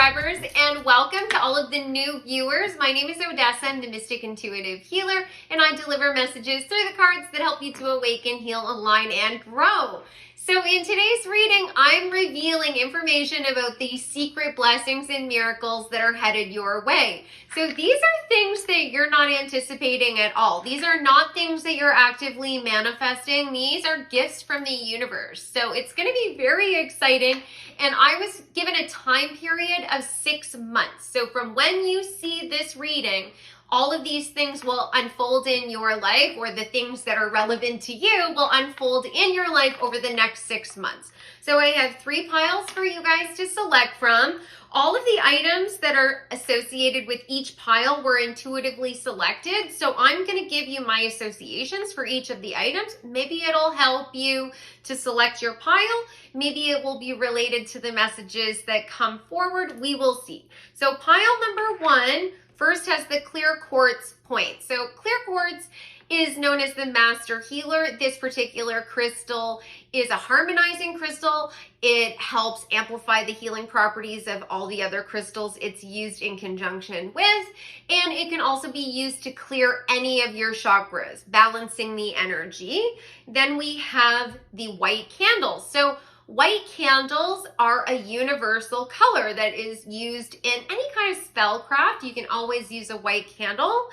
subscribers, and welcome to all of the new viewers. My name is Odessa. I'm the Mystic Intuitive Healer, and I deliver messages through the cards that help you to awaken, heal, align, and grow. So in today's reading, I'm revealing information about the secret blessings and miracles that are headed your way. So these are things that you're not anticipating at all. These are not things that you're actively manifesting. These are gifts from the universe. So it's going to be very exciting. And I was given a time period of 6 months. So from when you see this reading, all of these things will unfold in your life, or the things that are relevant to you will unfold in your life over the next 6 months. So I have 3 piles for you guys to select from. All of the items that are associated with each pile were intuitively selected. So I'm going to give you my associations for each of the items. Maybe it'll help you to select your pile. Maybe it will be related to the messages that come forward. We will see. So pile number 1 first has the clear quartz point. So clear quartz is known as the master healer. This particular crystal is a harmonizing crystal. It helps amplify the healing properties of all the other crystals it's used in conjunction with. And it can also be used to clear any of your chakras, balancing the energy. Then we have the white candles. So white candles are a universal color that is used in any kind of spellcraft. You can always use a white candle.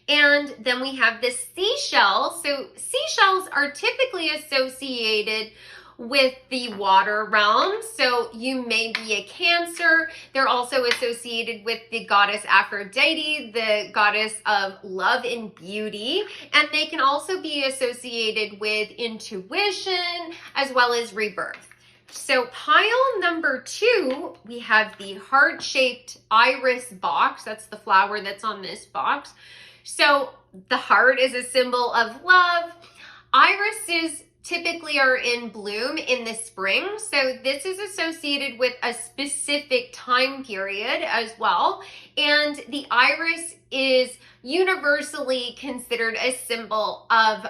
And then we have the seashells. So seashells are typically associated with the water realm. So you may be a Cancer. They're also associated with the goddess Aphrodite, the goddess of love and beauty. And they can also be associated with intuition as well as rebirth. So pile number 2, we have the heart-shaped iris box. That's the flower that's on this box. So the heart is a symbol of love. Irises typically are in bloom in the spring. So this is associated with a specific time period as well. And the iris is universally considered a symbol of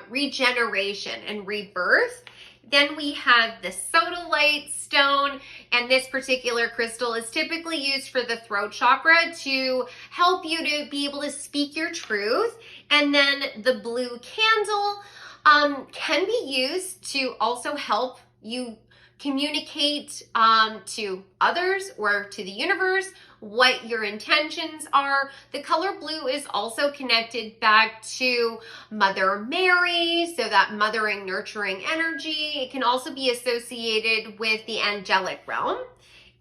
regeneration and rebirth. Then we have the sodalite stone, and this particular crystal is typically used for the throat chakra to help you to be able to speak your truth. And then the blue candle can be used to also help you communicate to others or to the universe what your intentions are. The color blue is also connected back to Mother Mary, so that mothering, nurturing energy. It can also be associated with the angelic realm.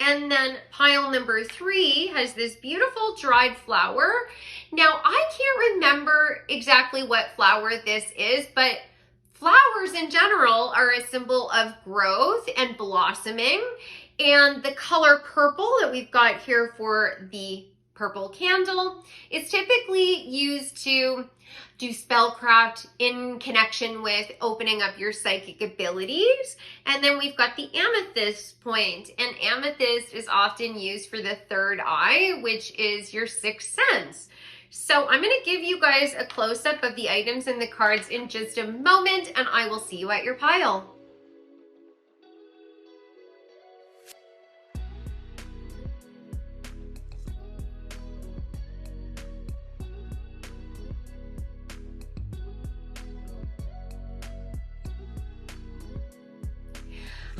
And then pile number 3 has this beautiful dried flower. Now, I can't remember exactly what flower this is, but flowers in general are a symbol of growth and blossoming. And the color purple that we've got here for the purple candle is typically used to do spellcraft in connection with opening up your psychic abilities. And then we've got the amethyst point, and amethyst is often used for the third eye, which is your sixth sense. So I'm going to give you guys a close-up of the items and the cards in just a moment, and I will see you at your pile.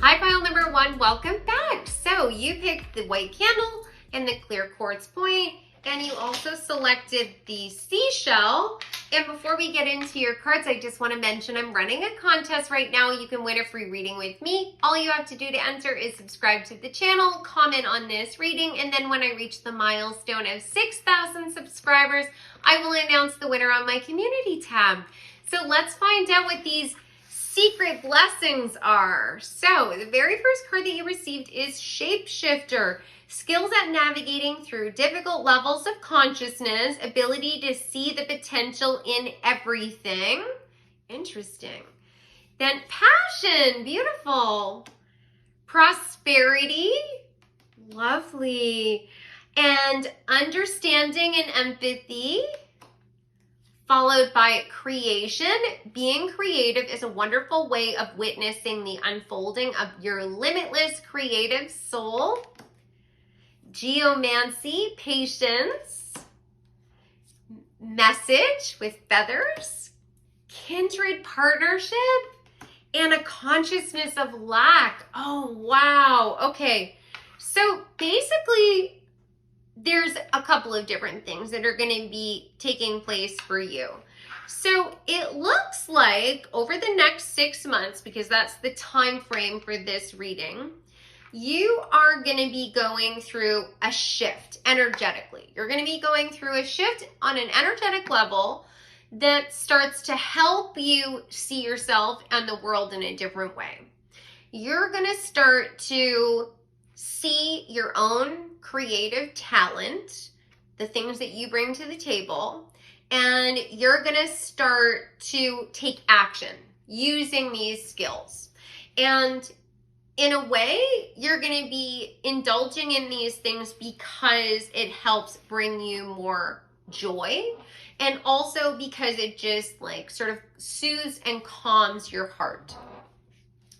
Hi, pile number 1, welcome back. So you picked the white candle and the clear quartz point, and you also selected the seashell. And before we get into your cards, I just want to mention I'm running a contest right now. You can win a free reading with me. All you have to do to enter is subscribe to the channel, comment on this reading, and then when I reach the milestone of 6,000 subscribers, I will announce the winner on my community tab. So let's find out what these secret blessings are. So the very first card that you received is Shapeshifter. Skills at navigating through difficult levels of consciousness, ability to see the potential in everything. Interesting. Then passion, beautiful. Prosperity, lovely. And understanding and empathy, followed by creation. Being creative is a wonderful way of witnessing the unfolding of your limitless creative soul. geomancy, patience, message with feathers, kindred partnership, and a consciousness of lack. Oh, wow. Okay. So basically, there's a couple of different things that are going to be taking place for you. So it looks like over the next 6 months, because that's the time frame for this reading, you are going to be going through a shift energetically. You're going to be going through a shift on an energetic level that starts to help you see yourself and the world in a different way. You're going to start to see your own creative talent, the things that you bring to the table, and you're going to start to take action using these skills. And in a way, you're going to be indulging in these things because it helps bring you more joy, and also because it just like sort of soothes and calms your heart.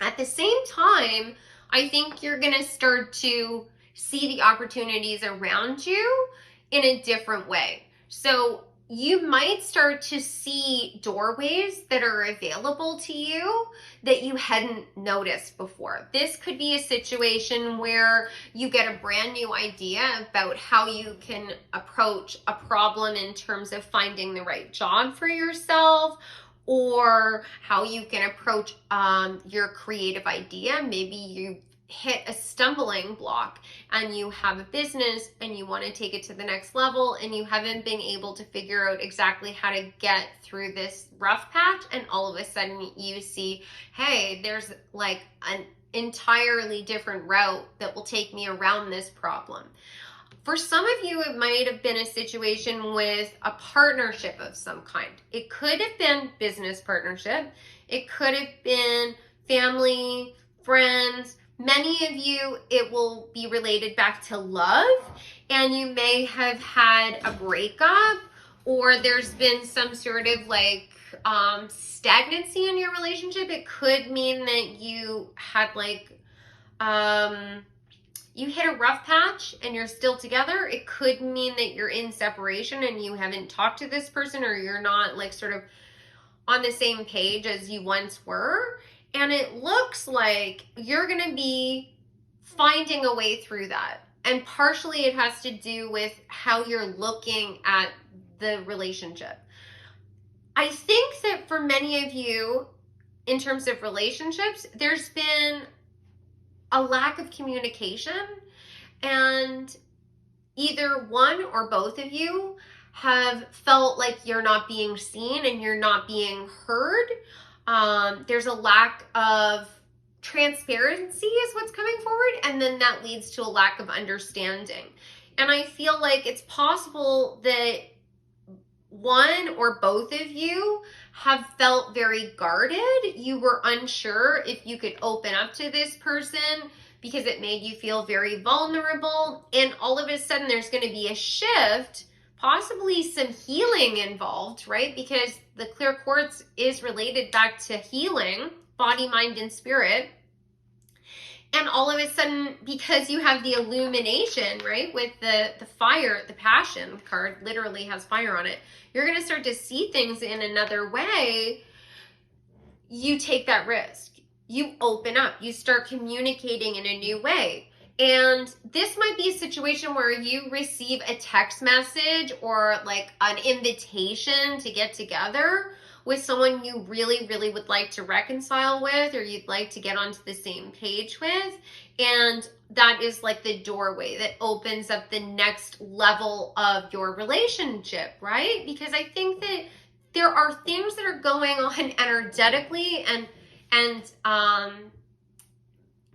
At the same time, I think you're going to start to see the opportunities around you in a different way. So you might start to see doorways that are available to you that you hadn't noticed before. This could be a situation where you get a brand new idea about how you can approach a problem in terms of finding the right job for yourself, or how you can approach your creative idea. Maybe you hit a stumbling block and you have a business and you want to take it to the next level and you haven't been able to figure out exactly how to get through this rough patch, and all of a sudden you see, hey, there's like an entirely different route that will take me around this problem. For some of you, it might have been a situation with a partnership of some kind. It could have been business partnership. It could have been family, friends. Many of you, it will be related back to love, and you may have had a breakup, or there's been some sort of like stagnancy in your relationship. It could mean that you had like you hit a rough patch and you're still together. It could mean that you're in separation and you haven't talked to this person, or you're not like sort of on the same page as you once were. And it looks like you're going to be finding a way through that. And partially it has to do with how you're looking at the relationship. I think that for many of you, in terms of relationships, there's been a lack of communication, and either one or both of you have felt like you're not being seen and you're not being heard. There's a lack of transparency is what's coming forward, and then that leads to a lack of understanding. And I feel like it's possible that one or both of you have felt very guarded. You were unsure if you could open up to this person because it made you feel very vulnerable. And all of a sudden there's going to be a shift, possibly some healing involved, right? Because the clear quartz is related back to healing, body, mind, and spirit. And all of a sudden, because you have the illumination, right, with the fire, the passion card literally has fire on it, you're going to start to see things in another way. You take that risk. You open up. You start communicating in a new way. And this might be a situation where you receive a text message or like an invitation to get together with someone you really, really would like to reconcile with, or you'd like to get onto the same page with. And that is like the doorway that opens up the next level of your relationship, right? Because I think that there are things that are going on energetically and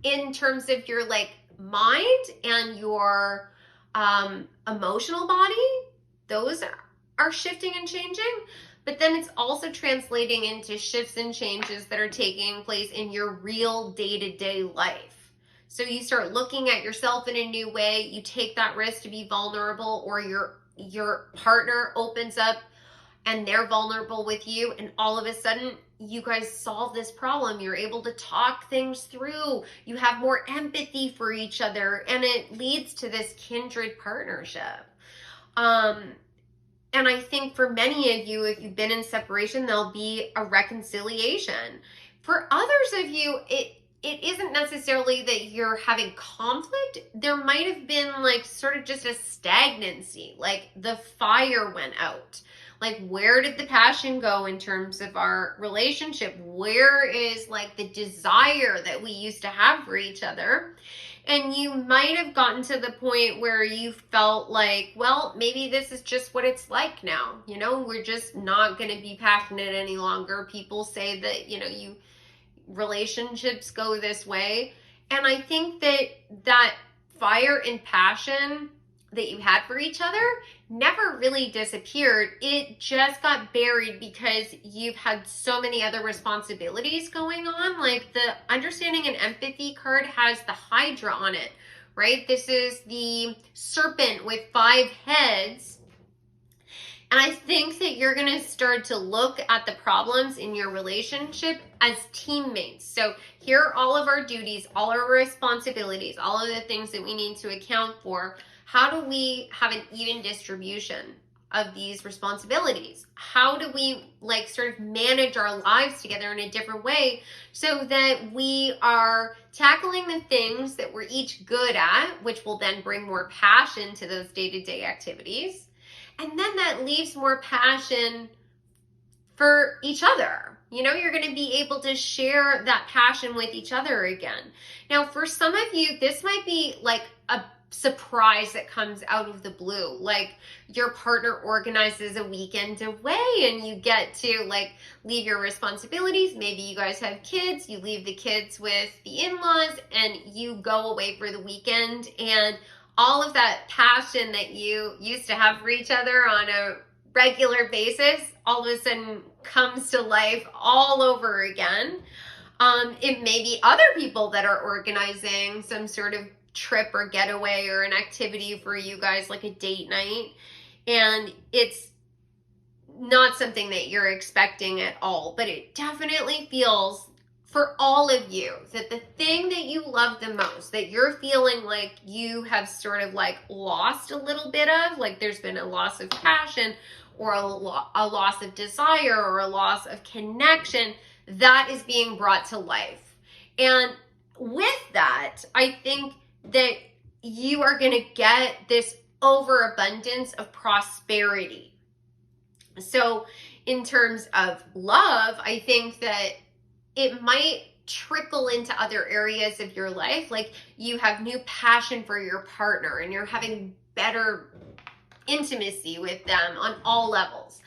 in terms of your like mind and your emotional body, those are shifting and changing. But then it's also translating into shifts and changes that are taking place in your real day-to-day life. So you start looking at yourself in a new way. You take that risk to be vulnerable, or your partner opens up and they're vulnerable with you, and all of a sudden you guys solve this problem. You're able to talk things through. You have more empathy for each other, and it leads to this kindred partnership. And I think for many of you, if you've been in separation, there'll be a reconciliation. For others of you, it isn't necessarily that you're having conflict. There might have been like sort of just a stagnancy, like the fire went out. Like, where did the passion go in terms of our relationship? Where is like the desire that we used to have for each other? And you might have gotten to the point where you felt like, well, maybe this is just what it's like now. You know, we're just not going to be passionate any longer. People say that, you know, relationships go this way. And I think that fire and passion that you had for each other never really disappeared. It just got buried because you've had so many other responsibilities going on. Like, the understanding and empathy card has the Hydra on it, right? This is the serpent with 5 heads. And I think that you're going to start to look at the problems in your relationship as teammates. So here are all of our duties, all our responsibilities, all of the things that we need to account for. How do we have an even distribution of these responsibilities? How do we like sort of manage our lives together in a different way so that we are tackling the things that we're each good at, which will then bring more passion to those day-to-day activities. And then that leaves more passion for each other. You know, you're going to be able to share that passion with each other again. Now, for some of you, this might be like a surprise that comes out of the blue. Like, your partner organizes a weekend away and you get to like leave your responsibilities. Maybe you guys have kids, you leave the kids with the in-laws and you go away for the weekend, and all of that passion that you used to have for each other on a regular basis all of a sudden comes to life all over again. It may be other people that are organizing some sort of trip or getaway or an activity for you guys, like a date night, and it's not something that you're expecting at all, but it definitely feels for all of you that the thing that you love the most, that you're feeling like you have sort of like lost a little bit of, like there's been a loss of passion or a loss of desire or a loss of connection, that is being brought to life. And with that, I think that you are going to get this overabundance of prosperity. So in terms of love, I think that it might trickle into other areas of your life. Like, you have new passion for your partner and you're having better intimacy with them on all levels.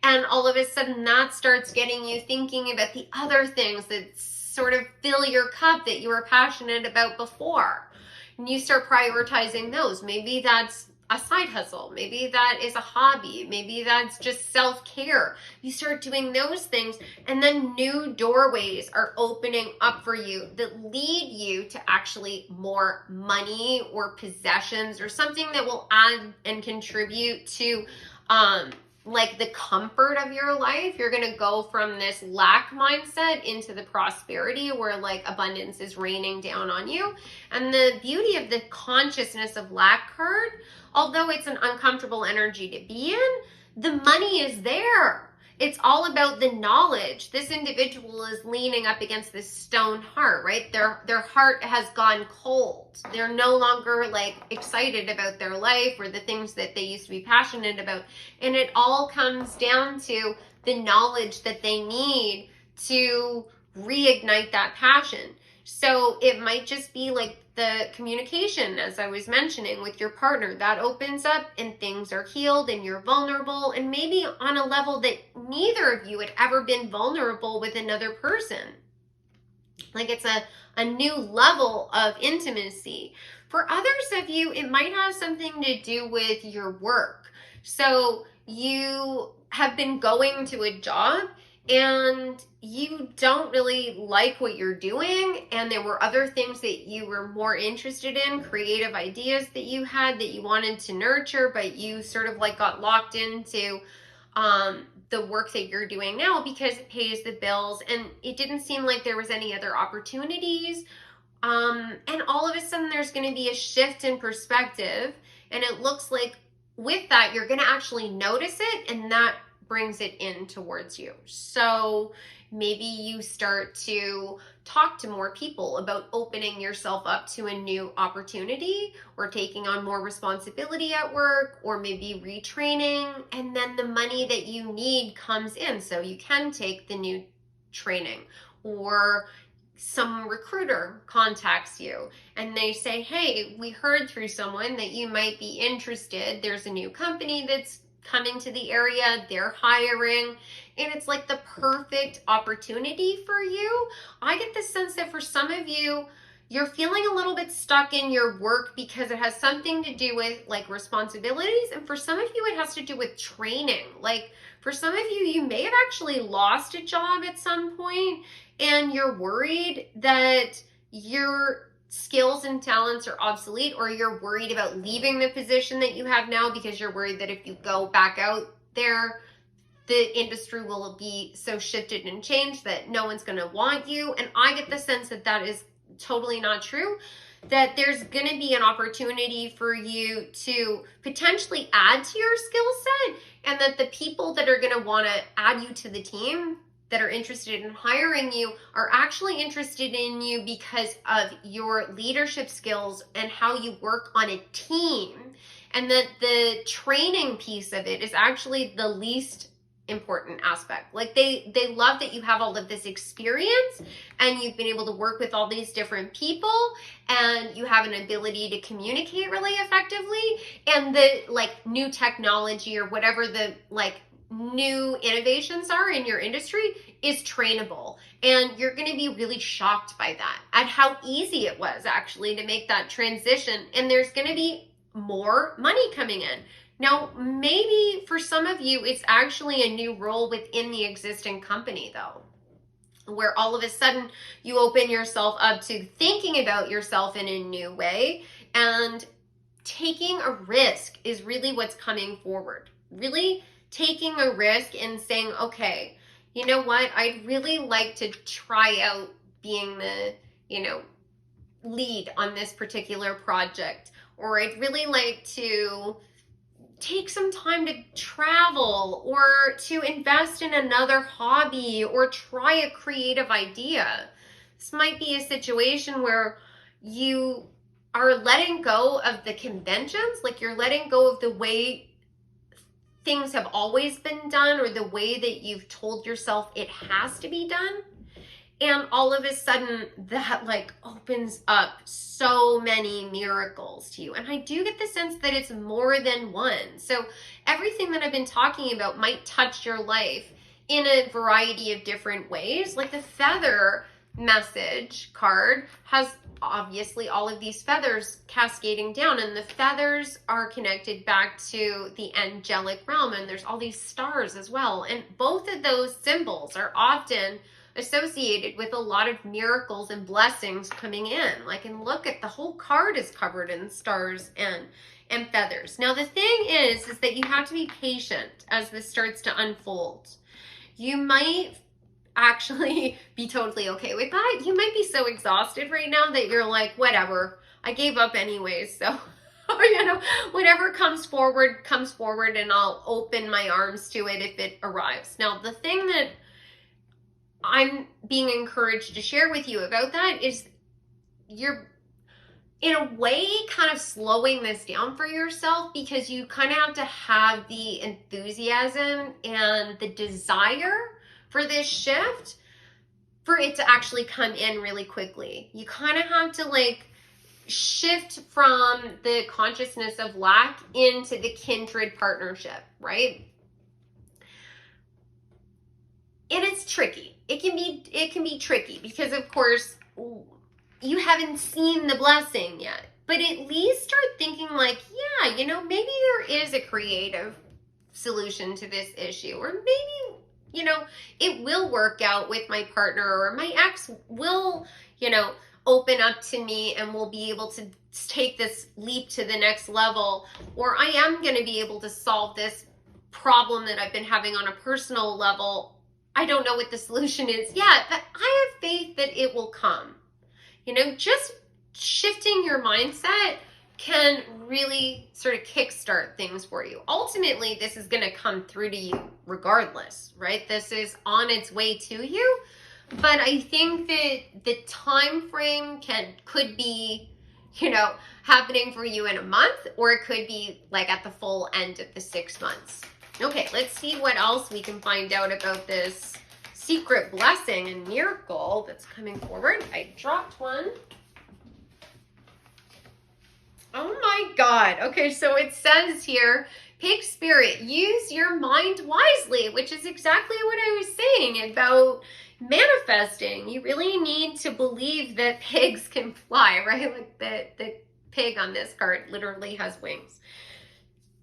And all of a sudden that starts getting you thinking about the other things that sort of fill your cup that you were passionate about before. And you start prioritizing those. Maybe that's a side hustle. Maybe that is a hobby. Maybe that's just self-care. You start doing those things, and then new doorways are opening up for you that lead you to actually more money or possessions or something that will add and contribute to like the comfort of your life. You're going to go from this lack mindset into the prosperity where like abundance is raining down on you. And the beauty of the consciousness of lack card, although it's an uncomfortable energy to be in, the money is there. It's all about the knowledge. This individual is leaning up against this stone heart, right? Their heart has gone cold. They're no longer like excited about their life or the things that they used to be passionate about. And it all comes down to the knowledge that they need to reignite that passion. So it might just be like the communication, as I was mentioning, with your partner, that opens up and things are healed and you're vulnerable, and maybe on a level that neither of you had ever been vulnerable with another person. Like, it's a new level of intimacy. For others of you, it might have something to do with your work. So you have been going to a job and you don't really like what you're doing, and there were other things that you were more interested in, creative ideas that you had that you wanted to nurture, but you sort of like got locked into the work that you're doing now because it pays the bills, and it didn't seem like there was any other opportunities. And all of a sudden there's going to be a shift in perspective, and it looks like with that you're going to actually notice it, and that brings it in towards you. So maybe you start to talk to more people about opening yourself up to a new opportunity, or taking on more responsibility at work, or maybe retraining, and then the money that you need comes in so you can take the new training. Or some recruiter contacts you and they say, hey, we heard through someone that you might be interested. There's a new company that's coming to the area, they're hiring, and it's like the perfect opportunity for you. I get the sense that for some of you, you're feeling a little bit stuck in your work because it has something to do with like responsibilities, and for some of you it has to do with training. Like for some of you, you may have actually lost a job at some point and you're worried that your skills and talents are obsolete, or you're worried about leaving the position that you have now because you're worried that if you go back out there, the industry will be so shifted and changed that no one's going to want you. And I get the sense that that is totally not true, that there's going to be an opportunity for you to potentially add to your skill set, and that the people that are going to want to add you to the team that are interested in hiring you are actually interested in you because of your leadership skills and how you work on a team, and that the training piece of it is actually the least important aspect. Like they love that you have all of this experience and you've been able to work with all these different people and you have an ability to communicate really effectively, and the like new technology or whatever the like new innovations are in your industry is trainable, and you're going to be really shocked by that, at how easy it was actually to make that transition. And there's going to be more money coming in. Now, maybe for some of you, it's actually a new role within the existing company though, where all of a sudden you open yourself up to thinking about yourself in a new way, and taking a risk is really what's coming forward. Really taking a risk and saying, okay, you know what? I'd really like to try out being the, lead on this particular project, or I'd really like to take some time to travel, or to invest in another hobby, or try a creative idea. This might be a situation where you are letting go of the conventions, like you're letting go of the way things have always been done, or the way that you've told yourself it has to be done. And all of a sudden that like opens up so many miracles to you. And I do get the sense that it's more than one. So everything that I've been talking about might touch your life in a variety of different ways. Like the feather message card has obviously all of these feathers cascading down, and the feathers are connected back to the angelic realm, and there's all these stars as well. And both of those symbols are often associated with a lot of miracles and blessings coming in. Like, and look at the whole card is covered in stars and feathers. Now the thing is that you have to be patient as this starts to unfold. You might actually be totally okay with that. You might be so exhausted right now that you're like, whatever, I gave up anyways, so whatever comes forward, and I'll open my arms to it if it arrives. Now the thing that I'm being encouraged to share with you about that is you're in a way kind of slowing this down for yourself, because you kind of have to have the enthusiasm and the desire for this shift for it to actually come in really quickly. You kind of have to like shift from the consciousness of lack into the kindred partnership, right? And it's tricky. It can be tricky because of course you haven't seen the blessing yet, but at least start thinking like, yeah, maybe there is a creative solution to this issue, or maybe it will work out with my partner, or my ex will, open up to me and we'll be able to take this leap to the next level, or I am going to be able to solve this problem that I've been having on a personal level. I don't know what the solution is yet, but I have faith that it will come. Just shifting your mindset can really sort of kickstart things for you. Ultimately, this is going to come through to you regardless, right? This is on its way to you. But I think that the time frame could be, happening for you in a month, or it could be like at the full end of the 6 months. Okay, let's see what else we can find out about this secret blessing and miracle that's coming forward. I dropped one. Oh my God. Okay, so it says here, Pig Spirit, use your mind wisely, which is exactly what I was saying about manifesting. You really need to believe that pigs can fly, right? Like the pig on this card literally has wings.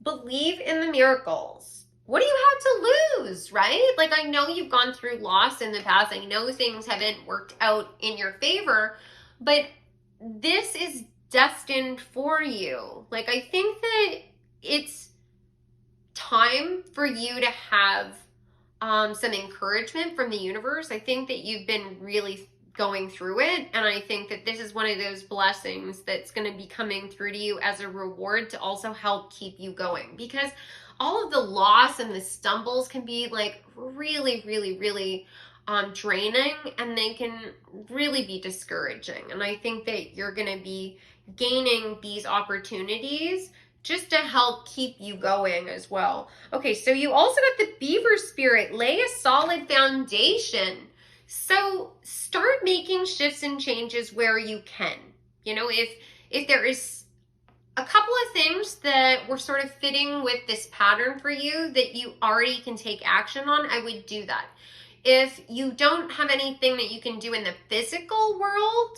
Believe in the miracles. What do you have to lose, right? Like, I know you've gone through loss in the past. I know things haven't worked out in your favor, but this is destined for you. Like, I think that it's time for you to have some encouragement from the universe. I think that you've been really going through it, and I think that this is one of those blessings that's going to be coming through to you as a reward to also help keep you going, because all of the loss and the stumbles can be like really, really, really draining, and they can really be discouraging. And I think that you're going to be gaining these opportunities just to help keep you going as well. Okay, so you also got the Beaver Spirit, lay a solid foundation. So start making shifts and changes where you can. If there is a couple of things that were sort of fitting with this pattern for you that you already can take action on, I would do that. If you don't have anything that you can do in the physical world,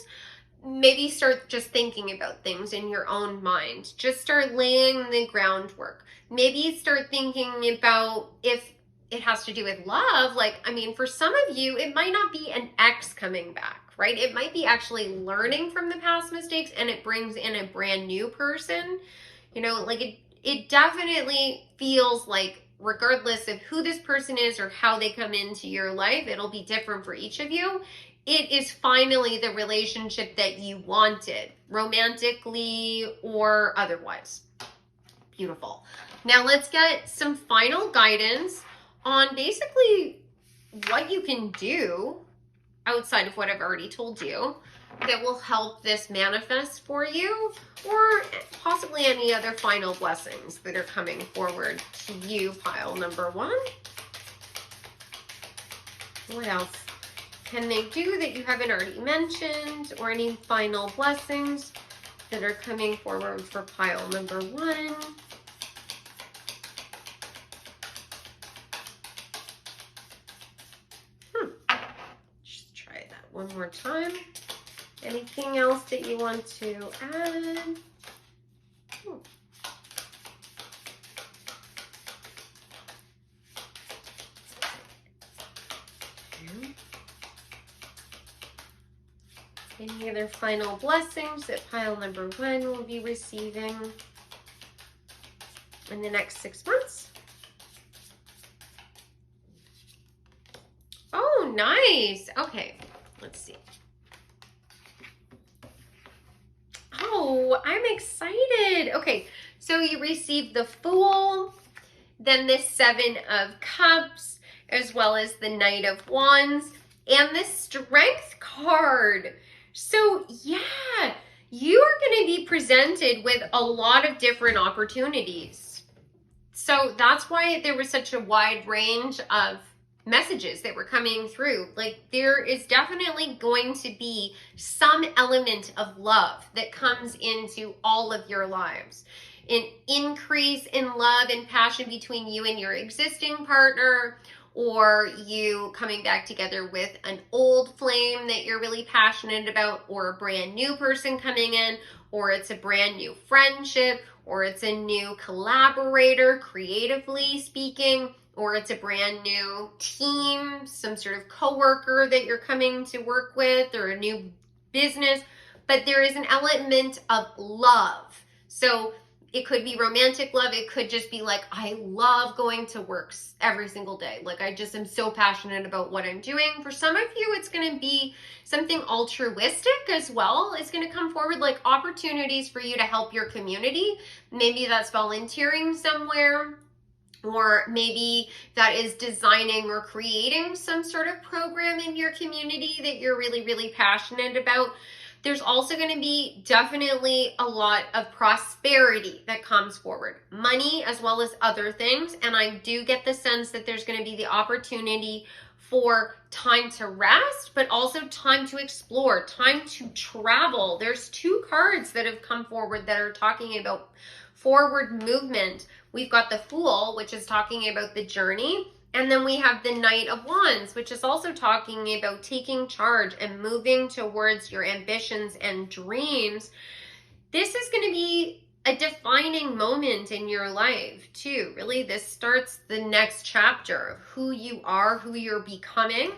maybe start just thinking about things in your own mind. Just start laying the groundwork. Maybe start thinking about if it has to do with love. Like, I mean, for some of you, it might not be an ex coming back, right? It might be actually learning from the past mistakes, and it brings in a brand new person. Like it definitely feels like, regardless of who this person is or how they come into your life, it'll be different for each of you. It is finally the relationship that you wanted, romantically or otherwise. Beautiful. Now let's get some final guidance on basically what you can do outside of what I've already told you that will help this manifest for you, or possibly any other final blessings that are coming forward to you, pile number one. What else can they do that you haven't already mentioned, or any final blessings that are coming forward for pile number one? Just try that one more time. Anything else that you want to add? Any other final blessings that pile number one will be receiving in the next 6 months? Oh, nice. Okay, let's see. Oh, I'm excited. Okay, so you received the Fool, then the Seven of Cups, as well as the Knight of Wands, and the Strength card. So yeah, you are going to be presented with a lot of different opportunities. So that's why there was such a wide range of messages that were coming through. Like, there is definitely going to be some element of love that comes into all of your lives. An increase in love and passion between you and your existing partner, or you coming back together with an old flame that you're really passionate about, or a brand new person coming in, or it's a brand new friendship, or it's a new collaborator, creatively speaking, or it's a brand new team, some sort of coworker that you're coming to work with, or a new business. But there is an element of love. So It could be romantic love. It could just be like, I love going to work every single day. Like, I just am so passionate about what I'm doing. For some of you, it's going to be something altruistic as well. It's going to come forward, like opportunities for you to help your community. Maybe that's volunteering somewhere, or maybe that is designing or creating some sort of program in your community that you're really, really passionate about. There's also going to be definitely a lot of prosperity that comes forward, money as well as other things. And I do get the sense that there's going to be the opportunity for time to rest, but also time to explore, time to travel. There's 2 cards that have come forward that are talking about forward movement. We've got the Fool, which is talking about the journey. And then we have the Knight of Wands, which is also talking about taking charge and moving towards your ambitions and dreams. This is going to be a defining moment in your life too. Really, this starts the next chapter of who you are, who you're becoming.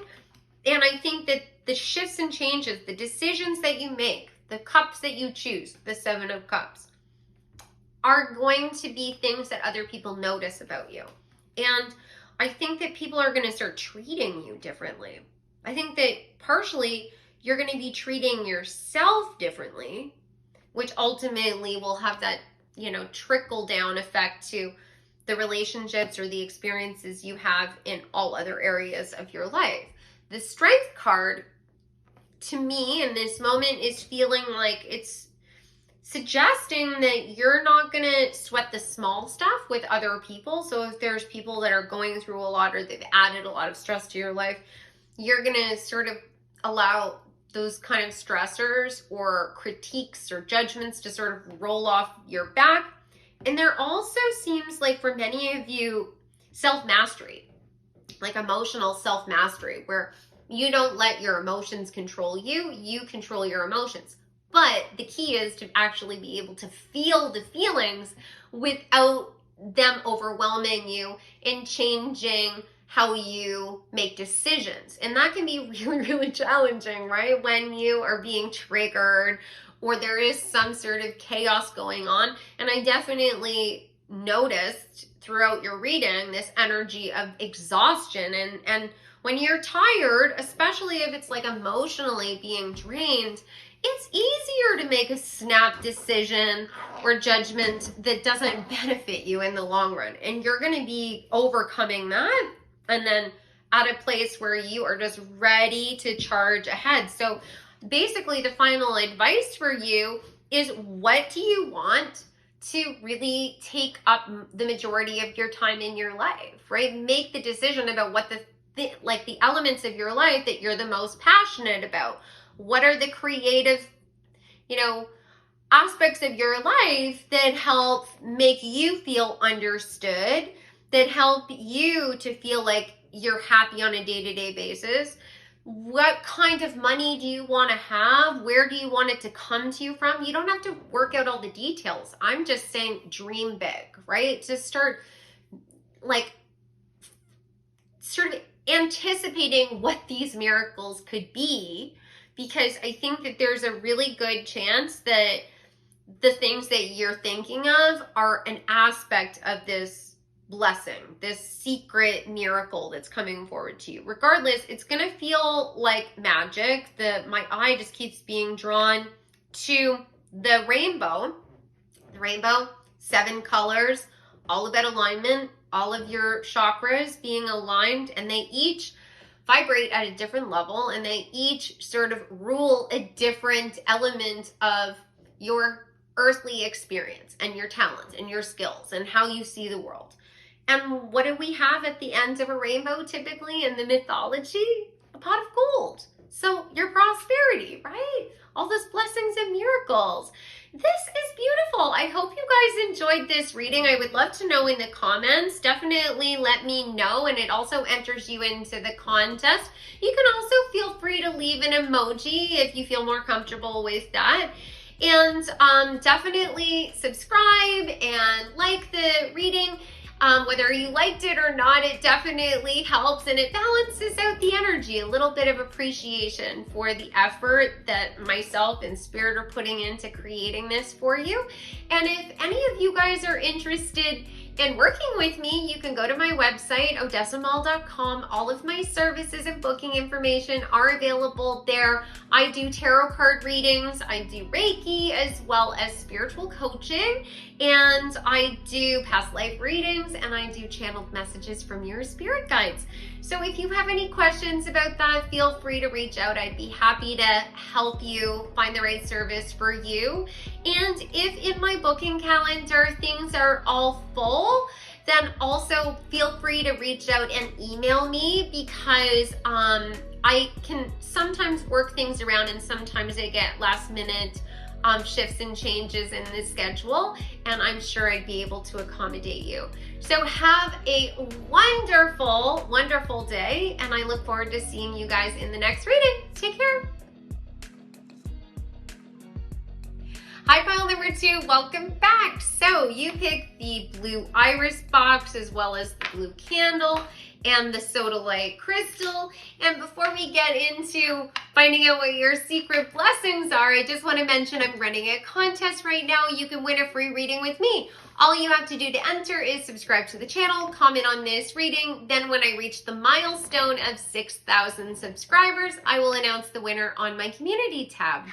And I think that the shifts and changes, the decisions that you make, the cups that you choose, the 7 of Cups, are going to be things that other people notice about you. And I think that people are going to start treating you differently. I think that partially you're going to be treating yourself differently, which ultimately will have that, trickle down effect to the relationships or the experiences you have in all other areas of your life. The Strength card, to me, in this moment, is feeling like it's suggesting that you're not going to sweat the small stuff with other people. So if there's people that are going through a lot or they've added a lot of stress to your life, you're going to sort of allow those kind of stressors or critiques or judgments to sort of roll off your back. And there also seems like for many of you, self-mastery, like emotional self-mastery, where you don't let your emotions control you, you control your emotions. But the key is to actually be able to feel the feelings without them overwhelming you and changing how you make decisions. And that can be really, really challenging, right? When you are being triggered or there is some sort of chaos going on. And I definitely noticed throughout your reading this energy of exhaustion. And when you're tired, especially if it's like emotionally being drained, it's easier to make a snap decision or judgment that doesn't benefit you in the long run. And you're going to be overcoming that and then at a place where you are just ready to charge ahead. So basically the final advice for you is, what do you want to really take up the majority of your time in your life, right? Make the decision about what the elements of your life that you're the most passionate about. What are the creative, aspects of your life that help make you feel understood, that help you to feel like you're happy on a day-to-day basis? What kind of money do you want to have? Where do you want it to come to you from? You don't have to work out all the details. I'm just saying dream big, right? To start sort of anticipating what these miracles could be, because I think that there's a really good chance that the things that you're thinking of are an aspect of this blessing, this secret miracle that's coming forward to you. Regardless, it's going to feel like magic. My eye just keeps being drawn to the rainbow. The rainbow, 7 colors, all about alignment, all of your chakras being aligned, and they each vibrate at a different level, and they each sort of rule a different element of your earthly experience and your talents and your skills and how you see the world. And what do we have at the end of a rainbow typically in the mythology? A pot of gold. So your prosperity, right? All those blessings and miracles. This is beautiful. I hope you guys enjoyed this reading. I would love to know in the comments. Definitely let me know, and it also enters you into the contest. You can also feel free to leave an emoji if you feel more comfortable with that. And definitely subscribe and like the reading. Whether you liked it or not, it definitely helps, and it balances out the energy. A little bit of appreciation for the effort that myself and Spirit are putting into creating this for you. And if any of you guys are interested in working with me, you can go to my website, odessamall.com. All of my services and booking information are available there. I do tarot card readings, I do Reiki, as well as spiritual coaching, and I do past life readings, and I do channeled messages from your spirit guides. So if you have any questions about that, feel free to reach out. I'd be happy to help you find the right service for you. And if in my booking calendar things are all full, then also feel free to reach out and email me, because I can sometimes work things around, and sometimes I get last minute shifts and changes in the schedule, and I'm sure I'd be able to accommodate you. So have a wonderful, wonderful day, and I look forward to seeing you guys in the next reading. Take care. Hi, pile number 2, welcome back. So you picked the blue iris box, as well as the blue candle and the sodalite crystal. And before we get into finding out what your secret blessings are, I just want to mention I'm running a contest right now. You can win a free reading with me. All you have to do to enter is subscribe to the channel, comment on this reading. Then when I reach the milestone of 6,000 subscribers, I will announce the winner on my community tab.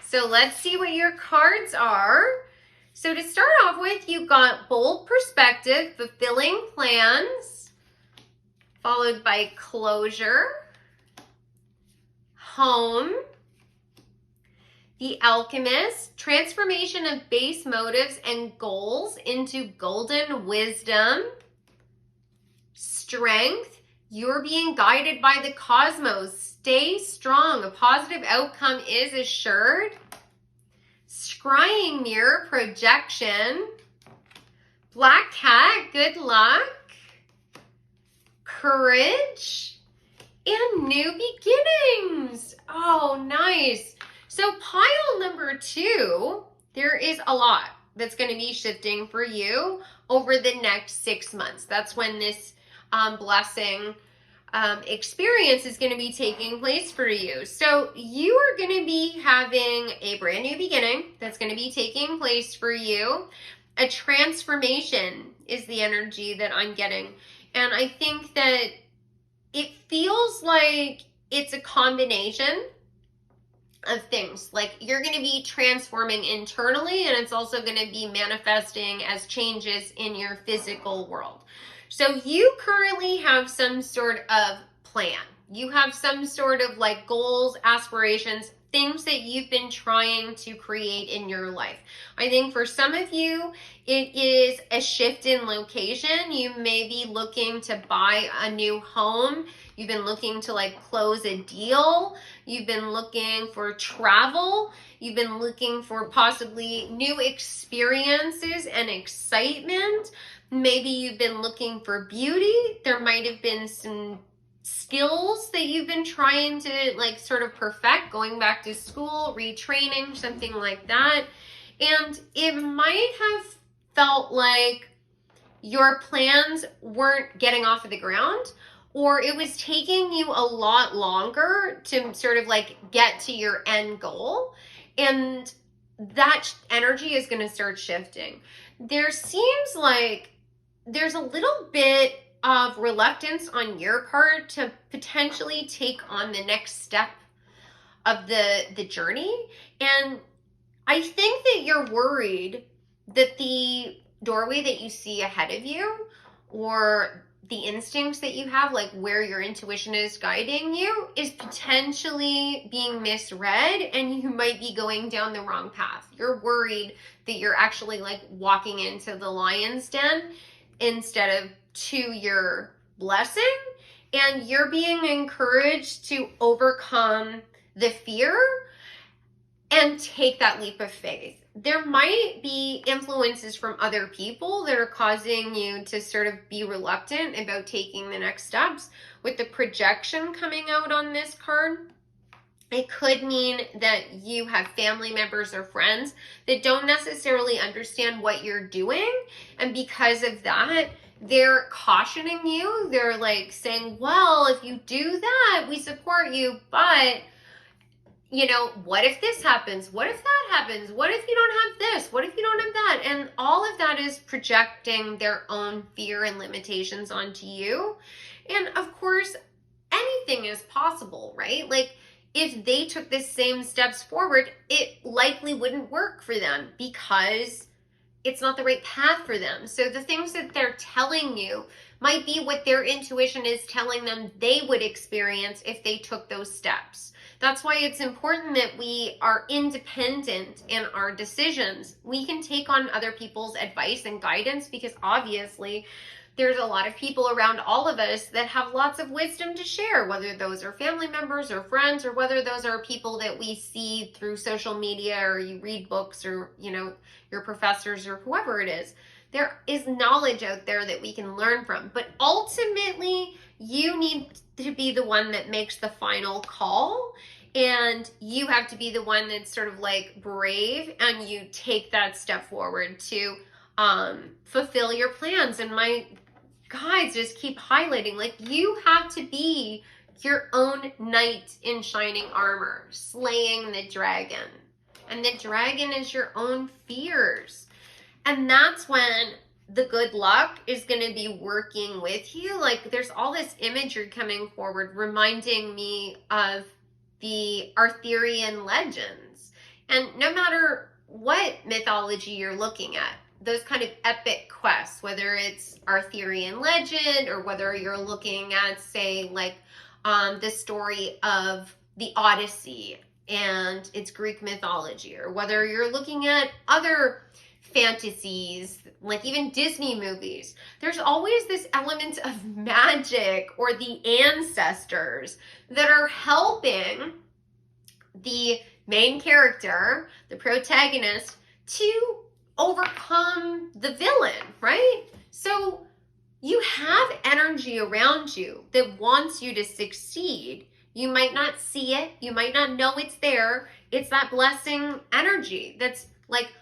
So let's see what your cards are. So to start off with, you got bold perspective, fulfilling plans, followed by closure, home, the alchemist, transformation of base motives and goals into golden wisdom, strength, you're being guided by the cosmos. Stay strong. A positive outcome is assured. Scrying mirror, projection. Black cat, good luck. Courage. And new beginnings. Oh, nice. So pile number 2, there is a lot that's going to be shifting for you over the next 6 months. That's when this blessing experience is going to be taking place for you. So you are going to be having a brand new beginning that's going to be taking place for you. A transformation is the energy that I'm getting. And I think that it feels like it's a combination of things. Like you're going to be transforming internally, and it's also going to be manifesting as changes in your physical world. So you currently have some sort of plan. You have some sort of like goals, aspirations, things that you've been trying to create in your life. I think for some of you, it is a shift in location. You may be looking to buy a new home. You've been looking to like close a deal. You've been looking for travel. You've been looking for possibly new experiences and excitement. Maybe you've been looking for beauty. There might have been some skills that you've been trying to like sort of perfect, going back to school, retraining, something like that. And it might have felt like your plans weren't getting off of the ground, or it was taking you a lot longer to sort of like get to your end goal. And that energy is going to start shifting. There seems like there's a little bit of reluctance on your part to potentially take on the next step of the journey. And I think that you're worried that the doorway that you see ahead of you, or the instincts that you have, like where your intuition is guiding you, is potentially being misread, and you might be going down the wrong path. You're worried that you're actually like walking into the lion's den instead of to your blessing, and you're being encouraged to overcome the fear and take that leap of faith. There might be influences from other people that are causing you to sort of be reluctant about taking the next steps. With the projection coming out on this card, it could mean that you have family members or friends that don't necessarily understand what you're doing, and because of that, they're cautioning you. They're like saying, well, if you do that, we support you, but you know, what if this happens? What if that happens? What if you don't have this? What if you don't have that? And all of that is projecting their own fear and limitations onto you. And of course, anything is possible, right? Like, if they took the same steps forward, it likely wouldn't work for them because it's not the right path for them. So the things that they're telling you might be what their intuition is telling them they would experience if they took those steps. That's why it's important that we are independent in our decisions. We can take on other people's advice and guidance because obviously there's a lot of people around all of us that have lots of wisdom to share, whether those are family members or friends, or whether those are people that we see through social media, or you read books, or, you know, your professors, or whoever it is. There is knowledge out there that we can learn from, but ultimately you need to be the one that makes the final call, and you have to be the one that's sort of like brave, and you take that step forward to fulfill your plans. And my guides just keep highlighting, like, you have to be your own knight in shining armor, slaying the dragon. And the dragon is your own fears. And that's when the good luck is going to be working with you. Like, there's all this imagery coming forward reminding me of the Arthurian legends. And no matter what mythology you're looking at, those kind of epic quests, whether it's Arthurian legend or whether you're looking at, say, like the story of the Odyssey and it's Greek mythology, or whether you're looking at other fantasies, like even Disney movies, there's always this element of magic or the ancestors that are helping the main character, the protagonist, to overcome the villain, right? So you have energy around you that wants you to succeed. You might not see it. You might not know it's there. It's that blessing energy that's like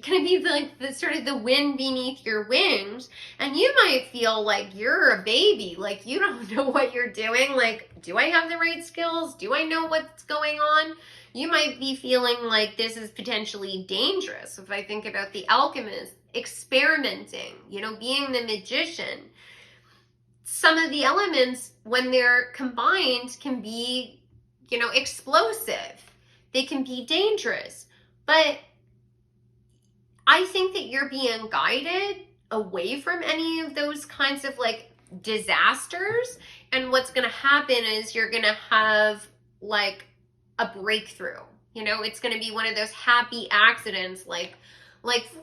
going to be like the sort of the wind beneath your wings. And you might feel like you're a baby, like you don't know what you're doing. Like, do I have the right skills? Do I know what's going on? You might be feeling like this is potentially dangerous. If I think about the alchemist, experimenting, you know, being the magician, some of the elements, when they're combined, can be, you know, explosive. They can be dangerous. But I think that you're being guided away from any of those kinds of like disasters. And what's going to happen is you're going to have like a breakthrough. You know, it's going to be one of those happy accidents, like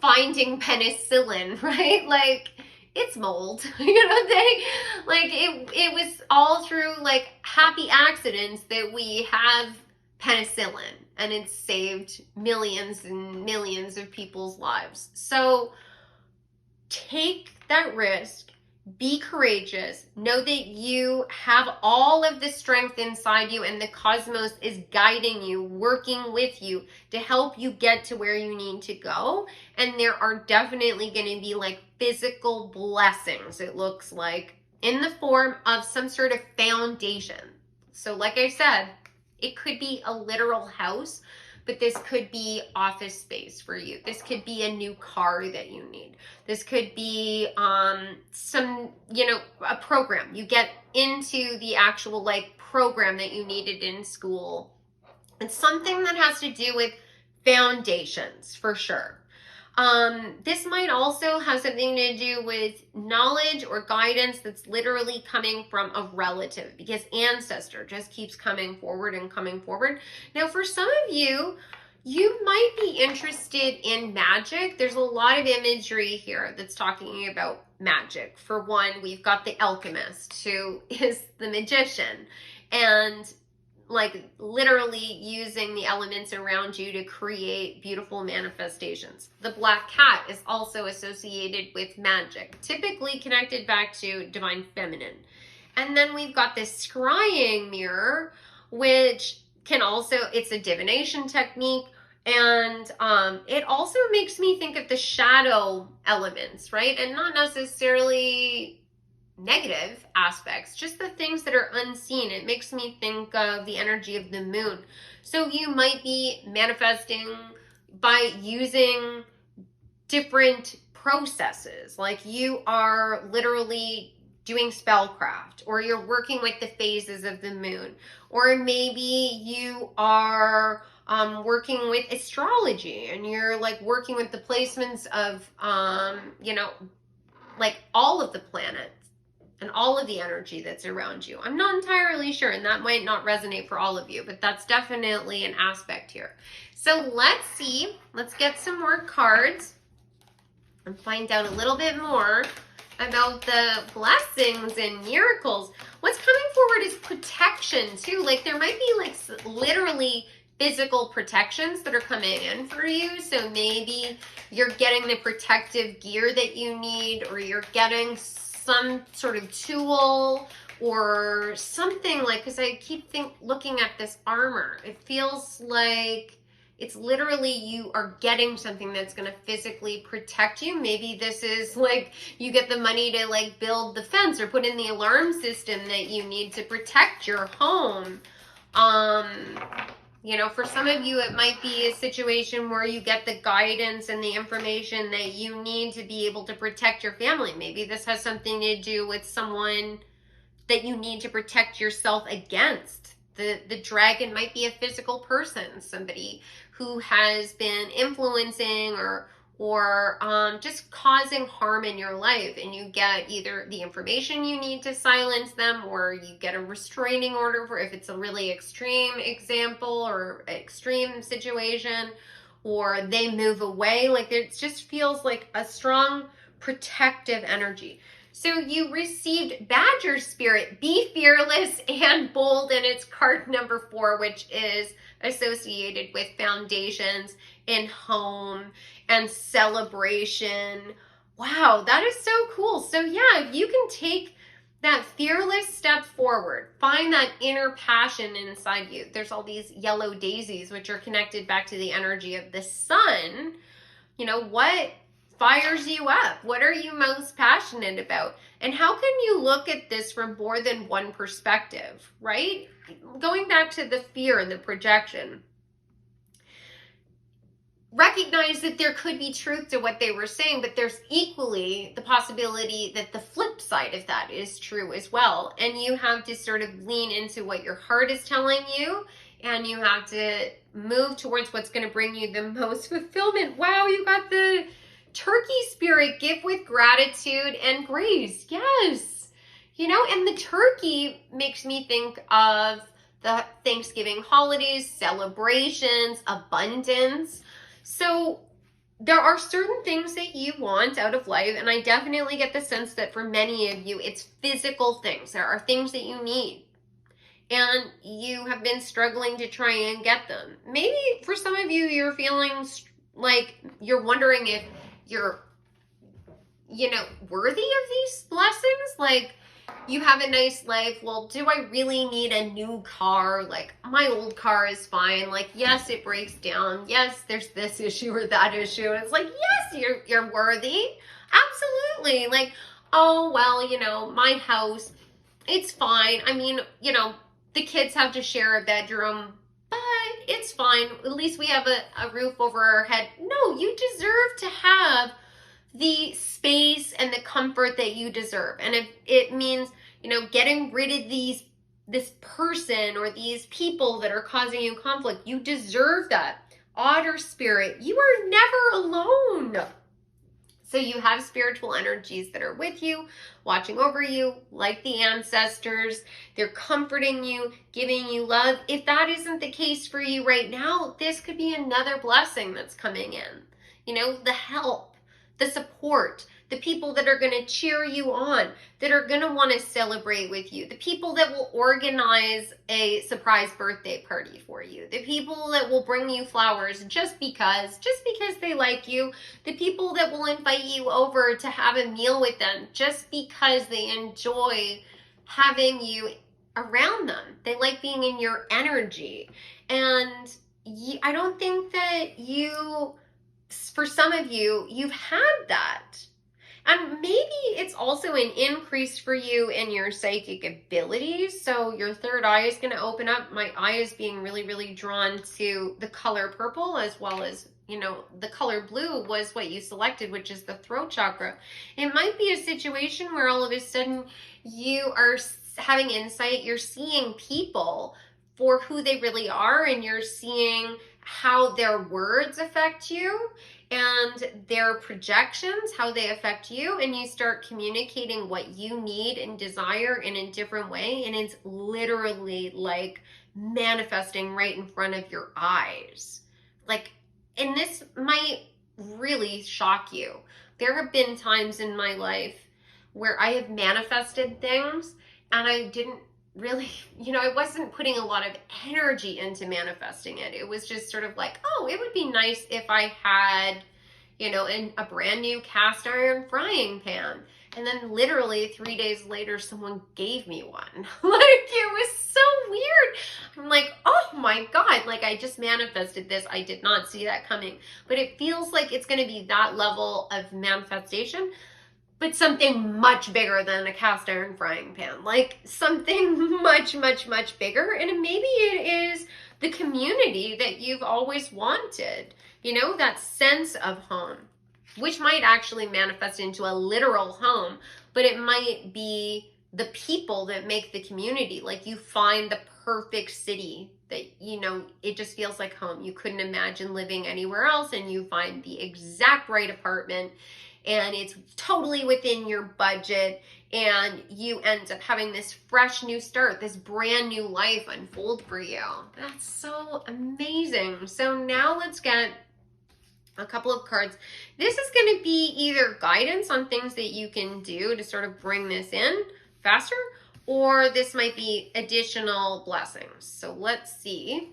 finding penicillin, right? Like, it's mold, you know, it was all through like happy accidents that we have penicillin, and it's saved millions and millions of people's lives. So take that risk, be courageous, know that you have all of the strength inside you, and the cosmos is guiding you, working with you to help you get to where you need to go. And there are definitely going to be like physical blessings, it looks like, in the form of some sort of foundation. So like I said, it could be a literal house, but this could be office space for you. This could be a new car that you need. This could be some, you know, a program. You get into the actual like program that you needed in school. It's something that has to do with foundations for sure. This might also have something to do with knowledge or guidance that's literally coming from a relative, because ancestor just keeps coming forward and coming forward. Now, for some of you, you might be interested in magic. There's a lot of imagery here that's talking about magic. For one, we've got the alchemist, who is the magician, and like literally using the elements around you to create beautiful manifestations. The black cat is also associated with magic, typically connected back to divine feminine. And then we've got this scrying mirror, which can also, it's a divination technique, And it also makes me think of the shadow elements, right? And not necessarily negative aspects, just the things that are unseen. It makes me think of the energy of the moon. So you might be manifesting by using different processes, like you are literally doing spellcraft, or you're working with the phases of the moon, or maybe you are working with astrology and you're like working with the placements of like all of the planets and all of the energy that's around you. I'm not entirely sure, and that might not resonate for all of you, but that's definitely an aspect here. So let's see, let's get some more cards and find out a little bit more about the blessings and miracles. What's coming forward is protection too. Like there might be like literally physical protections that are coming in for you. So maybe you're getting the protective gear that you need, or you're getting some sort of tool or something, like, because I keep looking at this armor. It feels like it's literally you are getting something that's going to physically protect you. Maybe this is like you get the money to like build the fence or put in the alarm system that you need to protect your home. You know, for some of you, it might be a situation where you get the guidance and the information that you need to be able to protect your family. Maybe this has something to do with someone that you need to protect yourself against. The dragon might be a physical person, somebody who has been influencing or just causing harm in your life, and you get either the information you need to silence them, or you get a restraining order for if it's a really extreme example or extreme situation, or they move away. Like it just feels like a strong protective energy. So you received Badger Spirit, be fearless and bold, and it's card number 4, which is associated with foundations and home and celebration. Wow, that is so cool. So yeah, if you can take that fearless step forward, find that inner passion inside you. There's all these yellow daisies, which are connected back to the energy of the sun. You know, what fires you up? What are you most passionate about? And how can you look at this from more than one perspective, right? Going back to the fear and the projection, recognize that there could be truth to what they were saying, but there's equally the possibility that the flip side of that is true as well. And you have to sort of lean into what your heart is telling you, and you have to move towards what's going to bring you the most fulfillment. Wow, you got the Turkey Spirit, give with gratitude and grace. Yes. You know, and the turkey makes me think of the Thanksgiving holidays, celebrations, abundance. So there are certain things that you want out of life, and I definitely get the sense that for many of you, it's physical things. There are things that you need, and you have been struggling to try and get them. Maybe for some of you, you're feeling like you're wondering if you're, you know, worthy of these blessings. Like, you have a nice life. Well, do I really need a new car? Like, my old car is fine. Like, yes, it breaks down. Yes, there's this issue or that issue. It's like, yes, you're worthy. Absolutely. Like, oh, well, you know, my house, it's fine. I mean, you know, the kids have to share a bedroom, but it's fine. At least we have a roof over our head. No, you deserve to have the space and the comfort that you deserve. And if it means, you know, getting rid of this person or these people that are causing you conflict, you deserve that. Otter Spirit, you are never alone. So you have spiritual energies that are with you, watching over you, like the ancestors. They're comforting you, giving you love. If that isn't the case for you right now, this could be another blessing that's coming in. You know, the help, the support, the people that are going to cheer you on, that are going to want to celebrate with you, the people that will organize a surprise birthday party for you, the people that will bring you flowers just because they like you, the people that will invite you over to have a meal with them just because they enjoy having you around them. They like being in your energy. And I don't think that for some of you, you've had that. And maybe it's also an increase for you in your psychic abilities. So your third eye is going to open up. My eye is being really, really drawn to the color purple, as well as, the color blue was what you selected, which is the throat chakra. It might be a situation where all of a sudden you are having insight. You're seeing people for who they really are, and you're seeing how their words affect you and their projections, how they affect you, and you start communicating what you need and desire in a different way, and it's literally like manifesting right in front of your eyes. And this might really shock you. There have been times in my life where I have manifested things and I didn't really, I wasn't putting a lot of energy into manifesting it. It was just sort of like, oh, it would be nice if I had, a brand new cast iron frying pan. And then literally 3 days later, someone gave me one. It was so weird. I'm like, oh my God, I just manifested this. I did not see that coming. But it feels like it's going to be that level of manifestation, but something much bigger than a cast iron frying pan, something much, much, much bigger. And maybe it is the community that you've always wanted, that sense of home, which might actually manifest into a literal home, but it might be the people that make the community. You find the perfect city that, it just feels like home. You couldn't imagine living anywhere else, and you find the exact right apartment, and it's totally within your budget, and you end up having this fresh new start, this brand new life unfold for you. That's so amazing. So now let's get a couple of cards. This is going to be either guidance on things that you can do to sort of bring this in faster, or this might be additional blessings. So let's see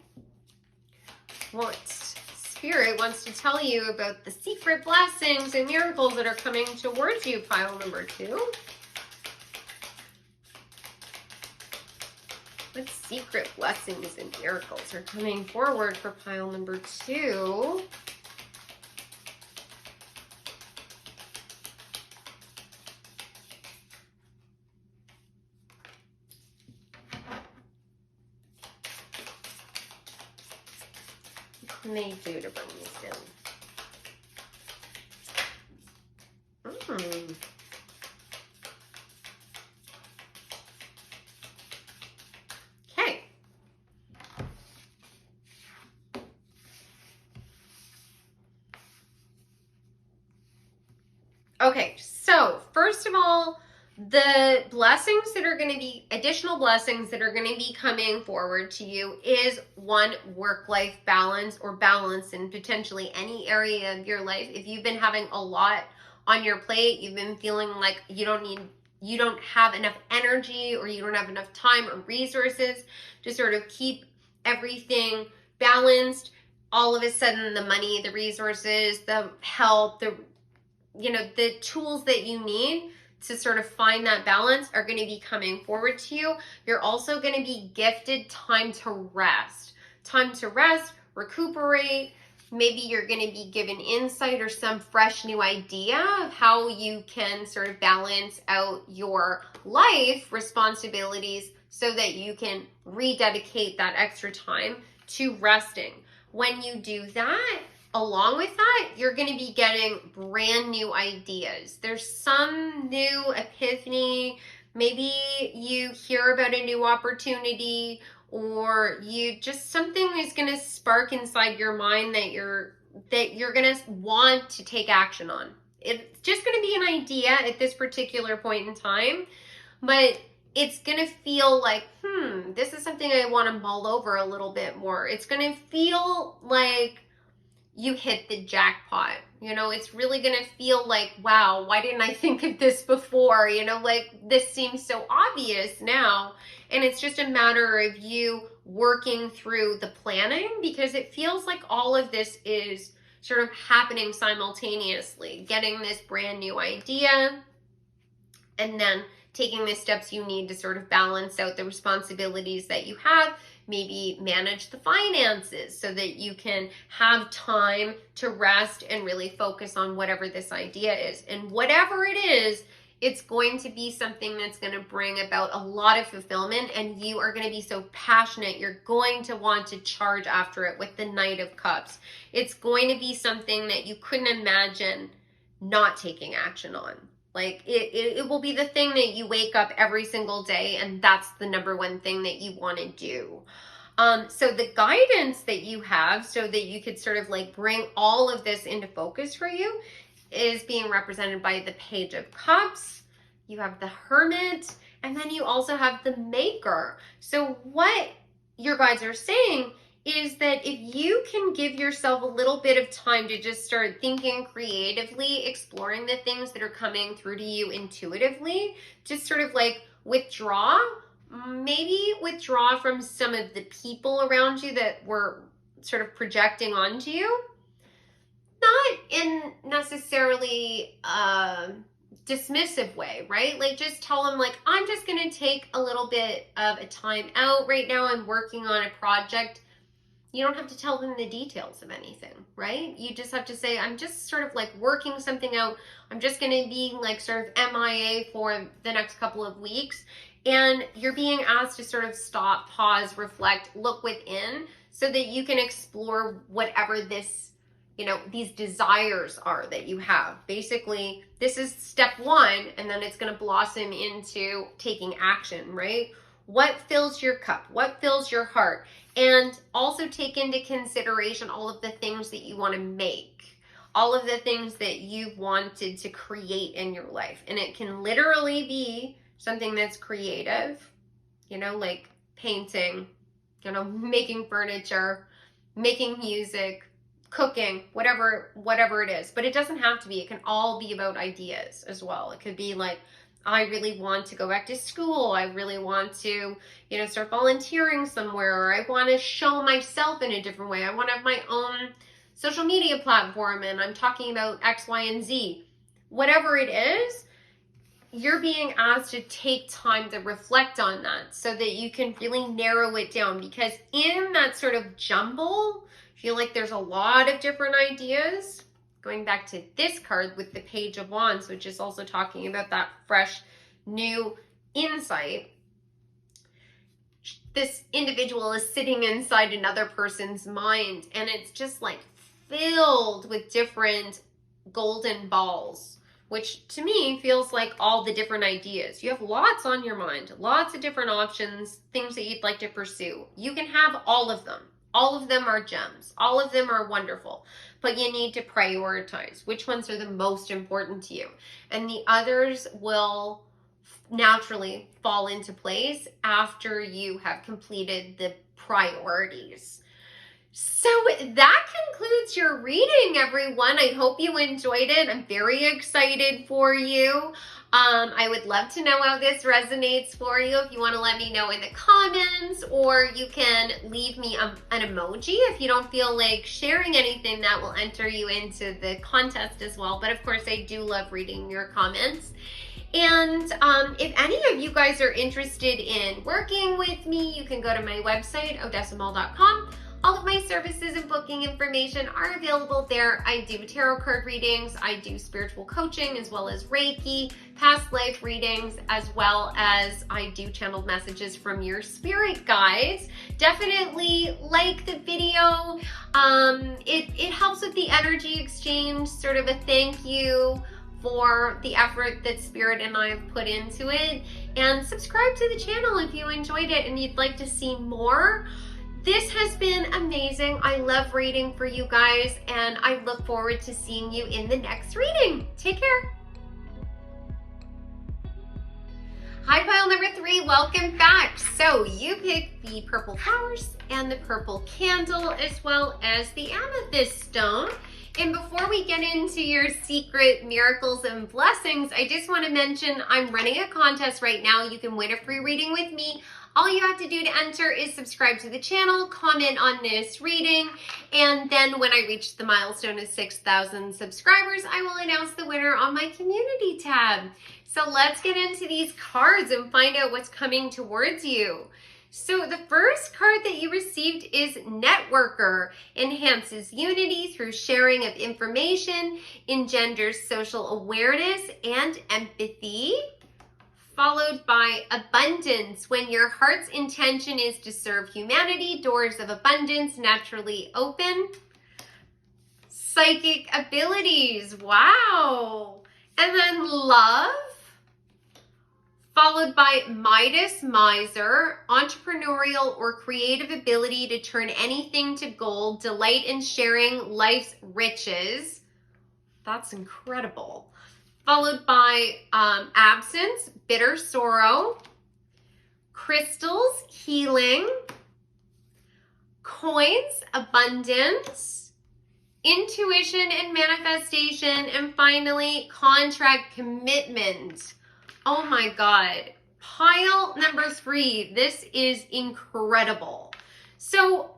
what Spirit wants to tell you about the secret blessings and miracles that are coming towards you, pile number 2. What secret blessings and miracles are coming forward for pile number 2? What can they do to bring these in? Okay. Okay, so first of all, the blessings that are going to be, additional blessings that are going to be coming forward to you is one, work-life balance, or balance in potentially any area of your life. If you've been having a lot on your plate, you've been feeling like you don't have enough energy, or you don't have enough time or resources to sort of keep everything balanced, all of a sudden the money, the resources, the help, the tools that you need to sort of find that balance are going to be coming forward to you. You're also going to be gifted time to rest, recuperate. Maybe you're going to be given insight or some fresh new idea of how you can sort of balance out your life responsibilities so that you can rededicate that extra time to resting. When you do that, along with that, you're going to be getting brand new ideas. There's some new epiphany. Maybe you hear about a new opportunity, or something is going to spark inside your mind that you're going to want to take action on. It's just going to be an idea at this particular point in time, but it's going to feel like, this is something I want to mull over a little bit more. It's going to feel like you hit the jackpot. It's really going to feel like, wow, why didn't I think of this before? This seems so obvious now. And it's just a matter of you working through the planning, because it feels like all of this is sort of happening simultaneously. Getting this brand new idea, and then taking the steps you need to sort of balance out the responsibilities that you have, maybe manage the finances so that you can have time to rest and really focus on whatever this idea is. And whatever it is, it's going to be something that's going to bring about a lot of fulfillment, and you are going to be so passionate. You're going to want to charge after it with the Knight of Cups. It's going to be something that you couldn't imagine not taking action on. Like it will be the thing that you wake up every single day, and that's the number one thing that you want to do. So the guidance that you have so that you could sort of like bring all of this into focus for you is being represented by the Page of Cups. You have the Hermit, and then you also have the Maker. So what your guides are saying is that if you can give yourself a little bit of time to just start thinking creatively, exploring the things that are coming through to you intuitively, just sort of like withdraw, maybe withdraw from some of the people around you that were sort of projecting onto you. Not in necessarily a dismissive way, right? Like just tell them like, I'm just going to take a little bit of a time out right now. I'm working on a project. You don't have to tell them the details of anything, right? You just have to say, I'm just sort of like working something out. I'm just going to be like sort of MIA for the next couple of weeks. And you're being asked to sort of stop, pause, reflect, look within so that you can explore whatever this, these desires are that you have. Basically, this is step one, and then it's going to blossom into taking action, right? What fills your cup? What fills your heart? And also take into consideration all of the things that you want to make, all of the things that you wanted to create in your life. And it can literally be something that's creative, like painting, making furniture, making music, cooking, whatever it is. But it doesn't have to be. It can all be about ideas as well. It could be like, I really want to go back to school. I really want to, start volunteering somewhere, or I want to show myself in a different way. I want to have my own social media platform, and I'm talking about X, Y, and Z. Whatever it is, you're being asked to take time to reflect on that so that you can really narrow it down, because in that sort of jumble, I feel like there's a lot of different ideas. Going back to this card with the Page of Wands, which is also talking about that fresh, new insight. This individual is sitting inside another person's mind, and it's just like filled with different golden balls, which to me feels like all the different ideas. You have lots on your mind, lots of different options, things that you'd like to pursue. You can have all of them. All of them are gems. All of them are wonderful, but you need to prioritize which ones are the most important to you. And the others will naturally fall into place after you have completed the priorities. So that concludes your reading, everyone. I hope you enjoyed it. I'm very excited for you. I would love to know how this resonates for you. If you want to let me know in the comments, or you can leave me an emoji if you don't feel like sharing anything. That will enter you into the contest as well. But of course, I do love reading your comments. And if any of you guys are interested in working with me, you can go to my website, odessamall.com. All of my services and booking information are available there. I do tarot card readings, I do spiritual coaching, as well as Reiki, past life readings, as well as I do channeled messages from your spirit guides. Definitely like the video. It helps with the energy exchange, sort of a thank you for the effort that Spirit and I have put into it. And subscribe to the channel if you enjoyed it and you'd like to see more. This has been amazing. I love reading for you guys, and I look forward to seeing you in the next reading. Take care. Hi, pile number 3, welcome back. So you picked the purple flowers and the purple candle, as well as the amethyst stone. And before we get into your secret miracles and blessings, I just want to mention I'm running a contest right now. You can win a free reading with me. All you have to do to enter is subscribe to the channel, comment on this reading, and then when I reach the milestone of 6,000 subscribers, I will announce the winner on my community tab. So let's get into these cards and find out what's coming towards you. So the first card that you received is Networker. Enhances unity through sharing of information, engenders social awareness and empathy. Followed by Abundance. When your heart's intention is to serve humanity, doors of abundance naturally open. Psychic abilities. Wow. And then Love. Followed by Midas, Miser, entrepreneurial or creative ability to turn anything to gold, delight in sharing life's riches. That's incredible. Followed by Absence, bitter sorrow, crystals, healing, coins, abundance, intuition and manifestation, and finally contract, commitment. Oh my God. Pile number 3. This is incredible. So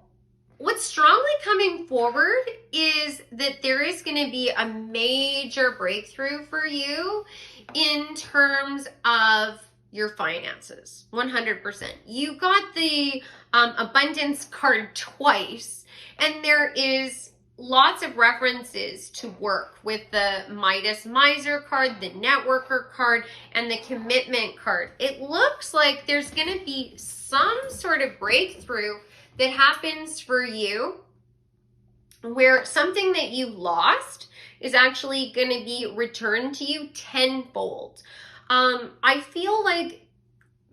what's strongly coming forward is that there is going to be a major breakthrough for you in terms of your finances. 100%. You got the abundance card twice, and there is lots of references to work with the Midas Miser card, the Networker card, and the Commitment card. It looks like there's going to be some sort of breakthrough that happens for you where something that you lost is actually going to be returned to you tenfold. I feel like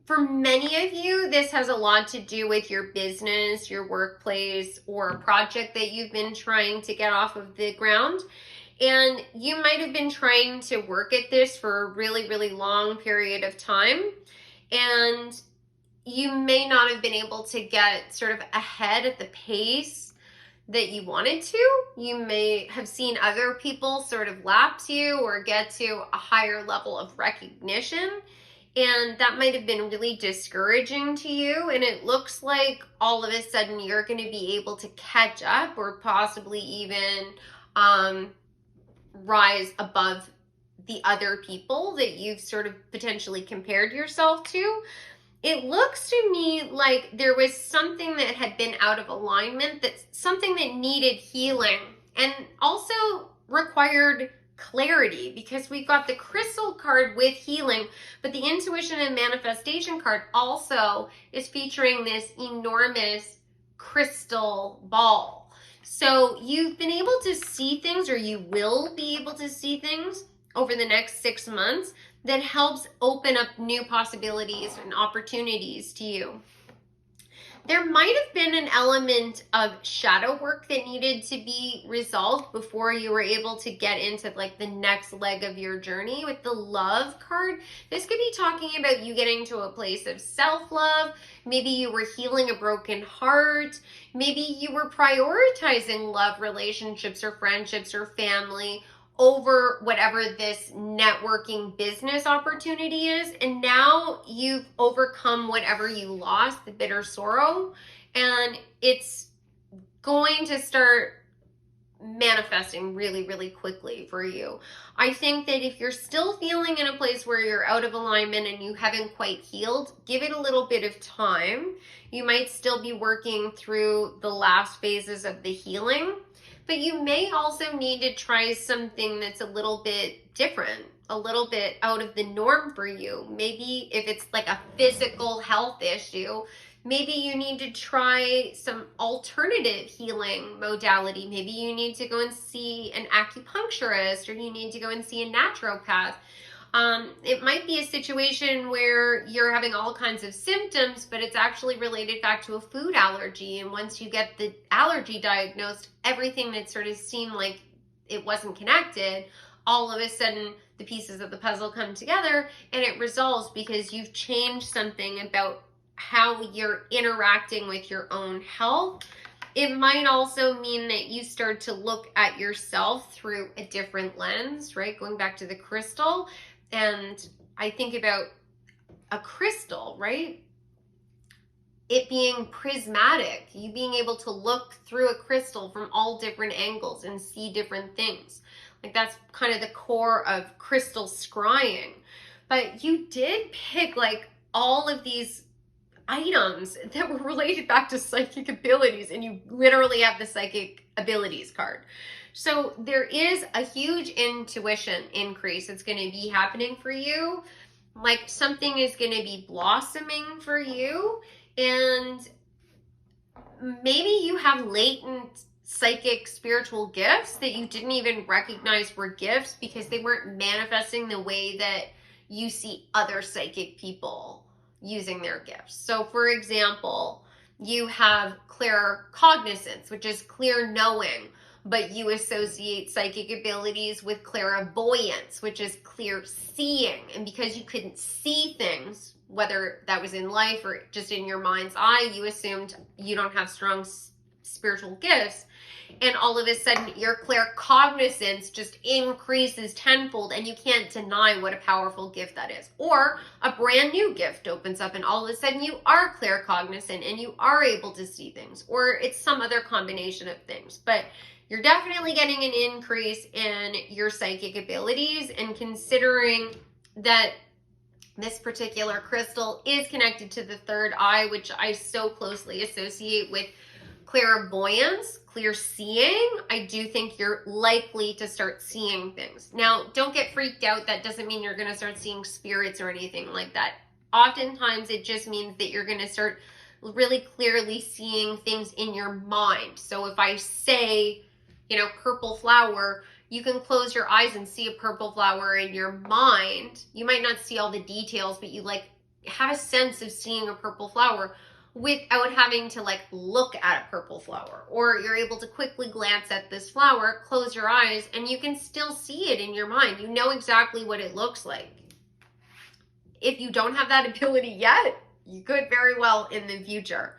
for many of you, this has a lot to do with your business, your workplace, or a project that you've been trying to get off of the ground. And you might have been trying to work at this for a really, really long period of time. And you may not have been able to get sort of ahead at the pace that you wanted to. You may have seen other people sort of lapse you or get to a higher level of recognition. And that might have been really discouraging to you. And it looks like all of a sudden you're going to be able to catch up or possibly even rise above the other people that you've sort of potentially compared yourself to. It looks to me like there was something that had been out of alignment, that's something that needed healing and also required clarity, because we've got the crystal card with healing, but the intuition and manifestation card also is featuring this enormous crystal ball. So you've been able to see things, or you will be able to see things over the next 6 months that helps open up new possibilities and opportunities to you. There might have been an element of shadow work that needed to be resolved before you were able to get into like the next leg of your journey. With the Love card, this could be talking about you getting to a place of self-love. Maybe you were healing a broken heart. Maybe you were prioritizing love relationships or friendships or family over whatever this networking business opportunity is. And now you've overcome whatever you lost, the bitter sorrow, and it's going to start manifesting really, really quickly for you. I think that if you're still feeling in a place where you're out of alignment and you haven't quite healed, give it a little bit of time. You might still be working through the last phases of the healing, but you may also need to try something that's a little bit different, a little bit out of the norm for you. Maybe if it's like a physical health issue, maybe you need to try some alternative healing modality. Maybe you need to go and see an acupuncturist, or you need to go and see a naturopath. It might be a situation where you're having all kinds of symptoms, but it's actually related back to a food allergy. And once you get the allergy diagnosed, everything that sort of seemed like it wasn't connected, all of a sudden the pieces of the puzzle come together and it resolves because you've changed something about how you're interacting with your own health. It might also mean that you start to look at yourself through a different lens, right? Going back to the crystal. And I think about a crystal, right? It being prismatic, you being able to look through a crystal from all different angles and see different things. Like that's kind of the core of crystal scrying. but you did pick like all of these items that were related back to psychic abilities, and you literally have the psychic abilities card. So there is a huge intuition increase that's going to be happening for you. Like something is going to be blossoming for you, and maybe you have latent psychic spiritual gifts that you didn't even recognize were gifts because they weren't manifesting the way that you see other psychic people using their gifts. So for example, you have claircognizance, which is clear knowing, but you associate psychic abilities with clairvoyance, which is clear seeing. And because you couldn't see things, whether that was in life or just in your mind's eye, you assumed you don't have strong spiritual gifts. And all of a sudden, your claircognizance just increases tenfold, and you can't deny what a powerful gift that is. Or a brand new gift opens up, and all of a sudden, you are claircognizant and you are able to see things. Or it's some other combination of things. But you're definitely getting an increase in your psychic abilities, and considering that this particular crystal is connected to the third eye, which I so closely associate with clairvoyance, clear seeing, I do think you're likely to start seeing things. Now, don't get freaked out. That doesn't mean you're going to start seeing spirits or anything like that. Oftentimes, it just means that you're going to start really clearly seeing things in your mind. So if I say, purple flower, you can close your eyes and see a purple flower in your mind. You might not see all the details, but you have a sense of seeing a purple flower without having to look at a purple flower. Or you're able to quickly glance at this flower, close your eyes, and you can still see it in your mind. You know exactly what it looks like. If you don't have that ability yet, you could very well in the future,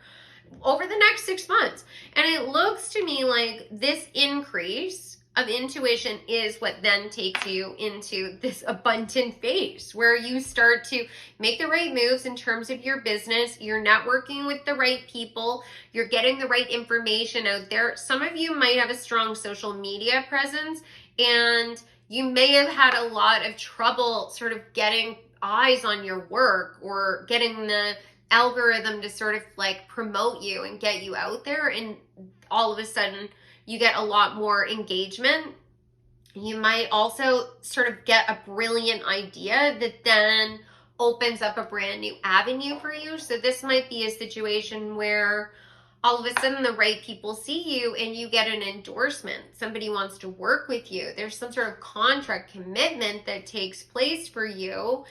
over the next 6 months. And it looks to me like this increase of intuition is what then takes you into this abundant phase where you start to make the right moves in terms of your business. You're networking with the right people. You're getting the right information out there. Some of you might have a strong social media presence, and you may have had a lot of trouble sort of getting eyes on your work or getting the algorithm to sort of promote you and get you out there. And all of a sudden, you get a lot more engagement. You might also sort of get a brilliant idea that then opens up a brand new avenue for you. So this might be a situation where all of a sudden the right people see you and you get an endorsement. Somebody wants to work with you. There's some sort of contract commitment that takes place for you.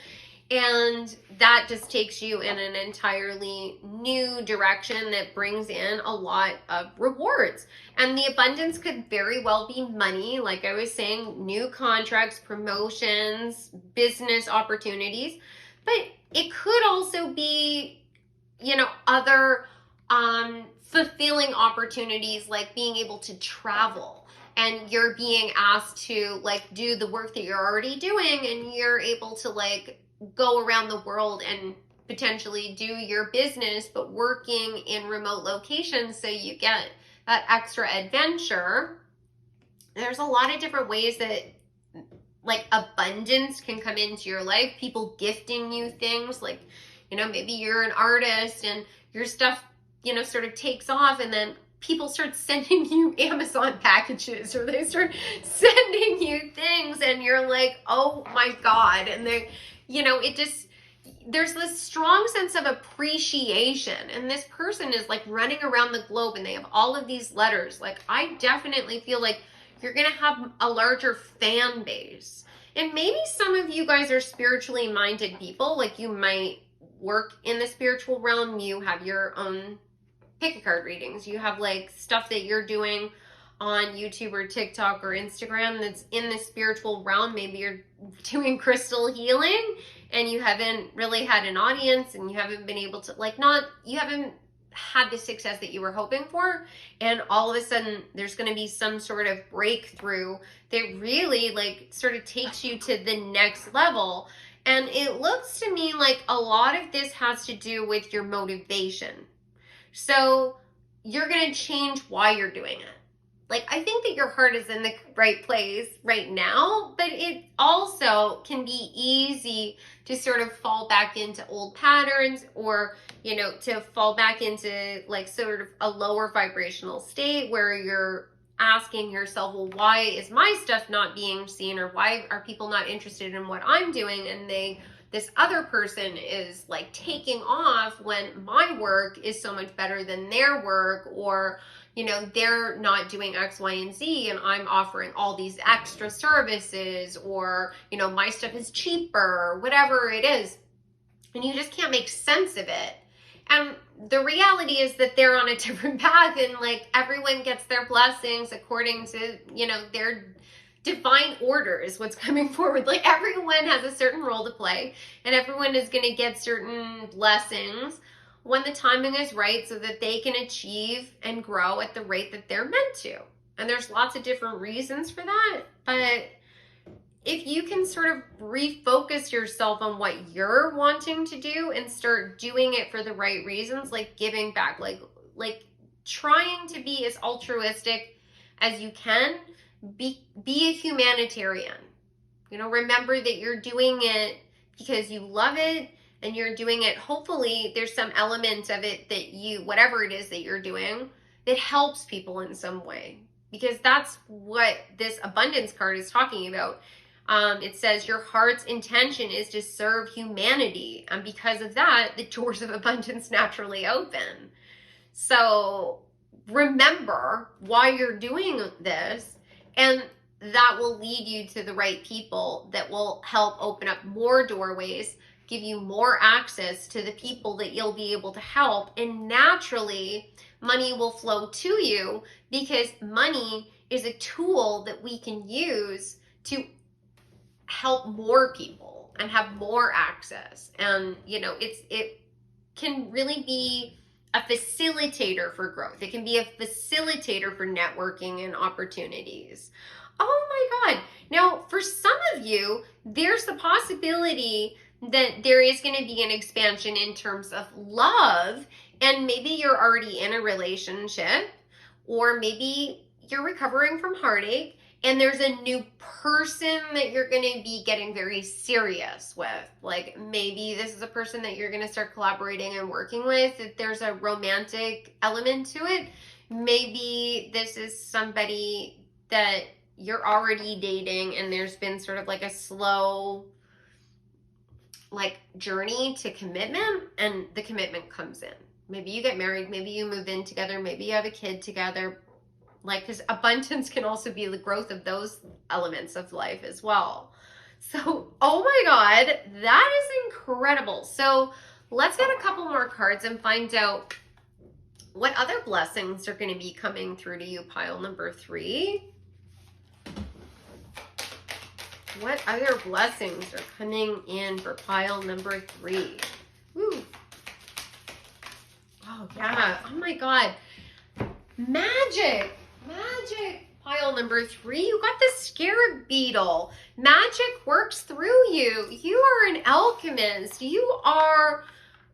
And that just takes you in an entirely new direction that brings in a lot of rewards. And the abundance could very well be money, like I was saying, new contracts, promotions, business opportunities. But it could also be, other fulfilling opportunities, like being able to travel. And you're being asked to do the work that you're already doing, and you're able to go around the world and potentially do your business, but working in remote locations, so you get that extra adventure. There's a lot of different ways that abundance can come into your life. People gifting you things, maybe you're an artist and your stuff sort of takes off, and then people start sending you Amazon packages, or they start sending you things, and you're like, oh my God. And they there's this strong sense of appreciation, and this person is running around the globe and they have all of these letters. I definitely feel like you're gonna have a larger fan base. And maybe some of you guys are spiritually minded people, you might work in the spiritual realm, you have your own pick a card readings, you have stuff that you're doing on YouTube or TikTok or Instagram that's in the spiritual realm. Maybe you're doing crystal healing and you haven't really had an audience, and you haven't been able to you haven't had the success that you were hoping for, and all of a sudden there's going to be some sort of breakthrough that really sort of takes you to the next level. And it looks to me like a lot of this has to do with your motivation. So you're going to change why you're doing it. Like, I think that your heart is in the right place right now, but it also can be easy to sort of fall back into old patterns, or, you know, to fall back into like sort of a lower vibrational state where you're asking yourself, well, why is my stuff not being seen, or why are people not interested in what I'm doing, and this other person is like taking off when my work is so much better than their work, or, you know, they're not doing X, Y, and Z, and I'm offering all these extra services, or, you know, my stuff is cheaper, or whatever it is. And you just can't make sense of it. And the reality is that they're on a different path, and like everyone gets their blessings according to, you know, their divine order is what's coming forward. Like everyone has a certain role to play, and everyone is going to get certain blessings when the timing is right, so that they can achieve and grow at the rate that they're meant to. And there's lots of different reasons for that, but if you can sort of refocus yourself on what you're wanting to do and start doing it for the right reasons, like giving back, like trying to be as altruistic as you can, be a humanitarian. You know, remember that you're doing it because you love it, and you're doing it, hopefully there's some element of it that you, whatever it is that you're doing, that helps people in some way. Because that's what this abundance card is talking about. It says your heart's intention is to serve humanity, and because of that, the doors of abundance naturally open. So remember why you're doing this, and that will lead you to the right people that will help open up more doorways, give you more access to the people that you'll be able to help, and naturally money will flow to you, because money is a tool that we can use to help more people and have more access. And, you know, it can really be a facilitator for growth. It can be a facilitator for networking and opportunities. Oh my God. Now, for some of you, there's the possibility that there is going to be an expansion in terms of love, and maybe you're already in a relationship, or maybe you're recovering from heartache, and there's a new person that you're going to be getting very serious with. Like maybe this is a person that you're going to start collaborating and working with, if there's a romantic element to it. Maybe this is somebody that you're already dating, and there's been sort of like a slow like journey to commitment, and the commitment comes in. Maybe you get married, maybe you move in together, maybe you have a kid together. Like, because abundance can also be the growth of those elements of life as well. So, oh my God, that is incredible. So let's get a couple more cards and find out what other blessings are going to be coming through to you, pile number 3. What other blessings are coming in for pile number 3? Woo. Oh yeah, oh my God. Magic. Pile number 3, you got the scarab beetle. Magic works through you. You are an alchemist. You are,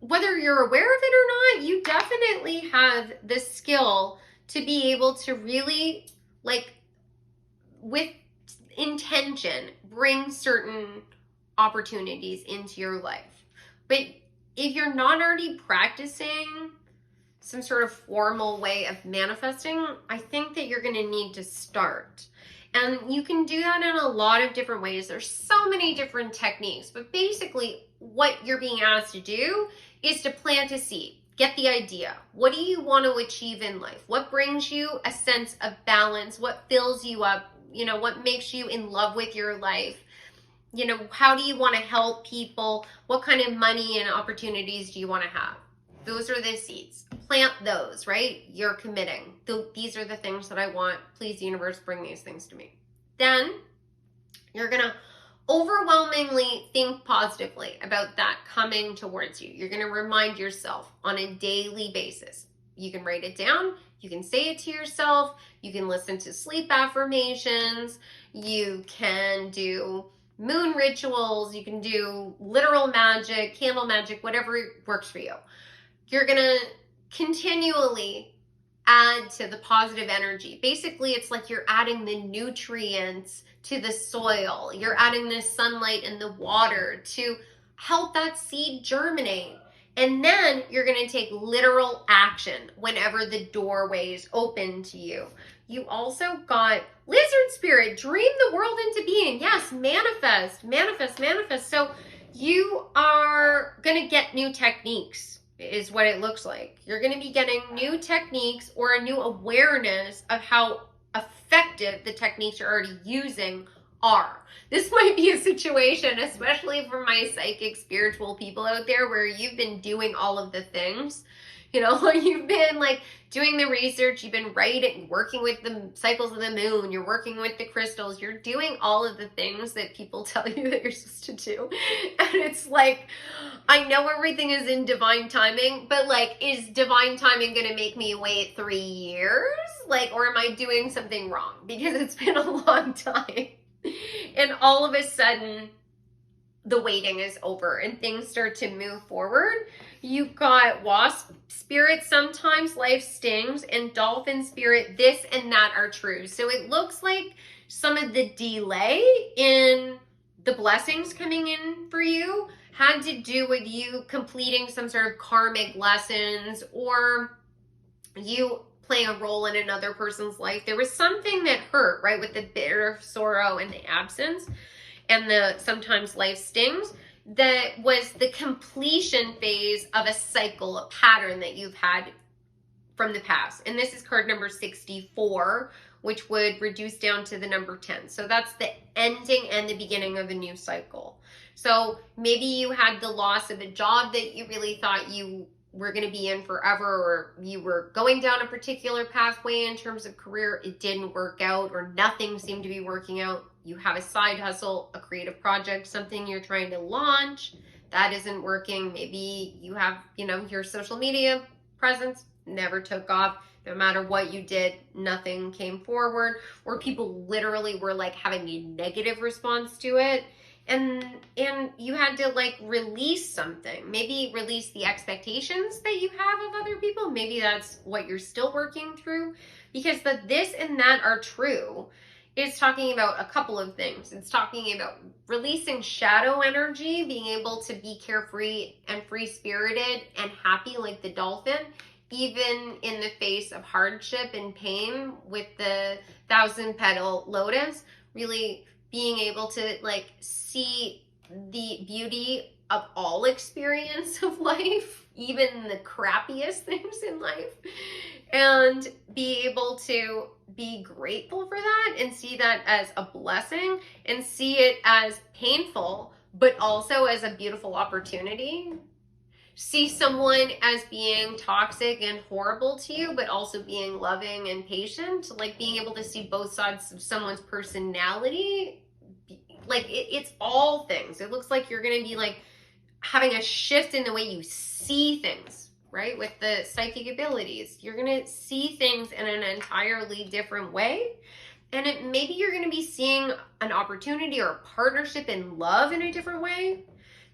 whether you're aware of it or not, you definitely have the skill to be able to really, like, with intention, bring certain opportunities into your life. But if you're not already practicing some sort of formal way of manifesting, I think that you're going to need to start. And you can do that in a lot of different ways. There's so many different techniques, but basically what you're being asked to do is to plant a seed. Get the idea. What do you want to achieve in life? What brings you a sense of balance? What fills you up? You know, what makes you in love with your life? You know, how do you want to help people? What kind of money and opportunities do you want to have? Those are the seeds. Plant those, right? You're committing. These are the things that I want. Please, universe, bring these things to me. Then you're going to overwhelmingly think positively about that coming towards you. You're going to remind yourself on a daily basis. You can write it down. You can say it to yourself. You can listen to sleep affirmations. You can do moon rituals. You can do literal magic, candle magic, whatever works for you. You're going to continually add to the positive energy. Basically, it's like you're adding the nutrients to the soil. You're adding the sunlight and the water to help that seed germinate. And then you're going to take literal action whenever the doorway is open to you. You also got lizard spirit, dream the world into being. Yes, manifest, manifest, manifest. So you are going to get new techniques is what it looks like. You're going to be getting new techniques or a new awareness of how effective the techniques you're already using are. This might be a situation, especially for my psychic spiritual people out there, where you've been doing all of the things. You know, you've been like doing the research, you've been writing, working with the cycles of the moon, you're working with the crystals, you're doing all of the things that people tell you that you're supposed to do. And it's like, I know everything is in divine timing, but like, is divine timing going to make me wait 3 years? Like, or am I doing something wrong? Because it's been a long time. And all of a sudden, the waiting is over and things start to move forward. You've got wasp spirit, sometimes life stings, and dolphin spirit, this and that are true. So it looks like some of the delay in the blessings coming in for you had to do with you completing some sort of karmic lessons, or you playing a role in another person's life. There was something that hurt, right? With the bitter sorrow and the absence and the sometimes life stings, that was the completion phase of a cycle, a pattern that you've had from the past. And this is card number 64, which would reduce down to the number 10. So that's the ending and the beginning of a new cycle. So maybe you had the loss of a job that you really thought you were going to be in forever, or you were going down a particular pathway in terms of career. It didn't work out, or nothing seemed to be working out. You have a side hustle, a creative project, something you're trying to launch that isn't working. Maybe you have, your social media presence never took off. No matter what you did, nothing came forward, or people literally were like having a negative response to it. And you had to like release something, maybe release the expectations that you have of other people. Maybe that's what you're still working through, because the this and that are true is talking about a couple of things. It's talking about releasing shadow energy, being able to be carefree and free-spirited and happy like the dolphin, even in the face of hardship and pain, with the 1,000-petal lotus, really being able to like see the beauty of all experience of life, even the crappiest things in life, and be able to be grateful for that and see that as a blessing and see it as painful, but also as a beautiful opportunity. See someone as being toxic and horrible to you, but also being loving and patient, like being able to see both sides of someone's personality. Like it's all things. It looks like you're going to be like having a shift in the way you see things, right? With the psychic abilities, you're going to see things in an entirely different way. And maybe you're going to be seeing an opportunity or a partnership in love in a different way.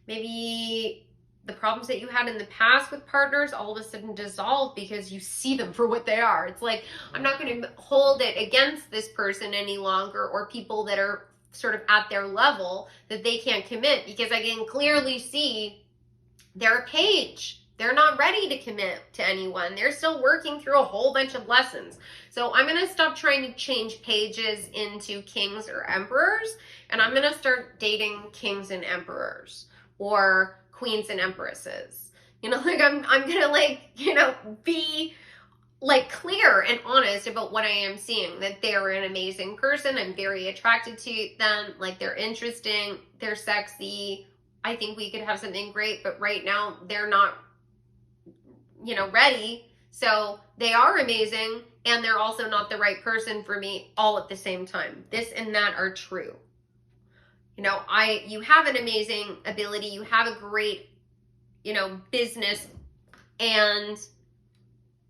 Maybe the problems that you had in the past with partners all of a sudden dissolve because you see them for what they are. It's like, I'm not going to hold it against this person any longer, or people that are sort of at their level that they can't commit, because I can clearly see they're a page. They're not ready to commit to anyone. They're still working through a whole bunch of lessons. So I'm going to stop trying to change pages into kings or emperors, and I'm going to start dating kings and emperors, or queens and empresses. Like I'm gonna be like clear and honest about what I am seeing, that they're an amazing person. I'm very attracted to them. Like they're interesting, they're sexy. I think we could have something great, but right now they're not, ready. So they are amazing, and they're also not the right person for me all at the same time. This and that are true. You have an amazing ability, you have a great, business, and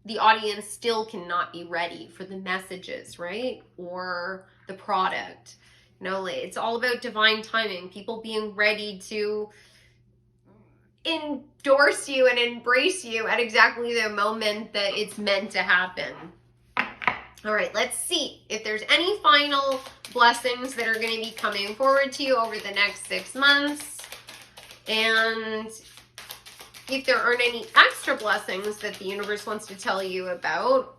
the audience still cannot be ready for the messages, right? Or the product. It's all about divine timing, people being ready to endorse you and embrace you at exactly the moment that it's meant to happen. All right, let's see if there's any final blessings that are going to be coming forward to you over the next 6 months. And if there aren't any extra blessings that the universe wants to tell you about,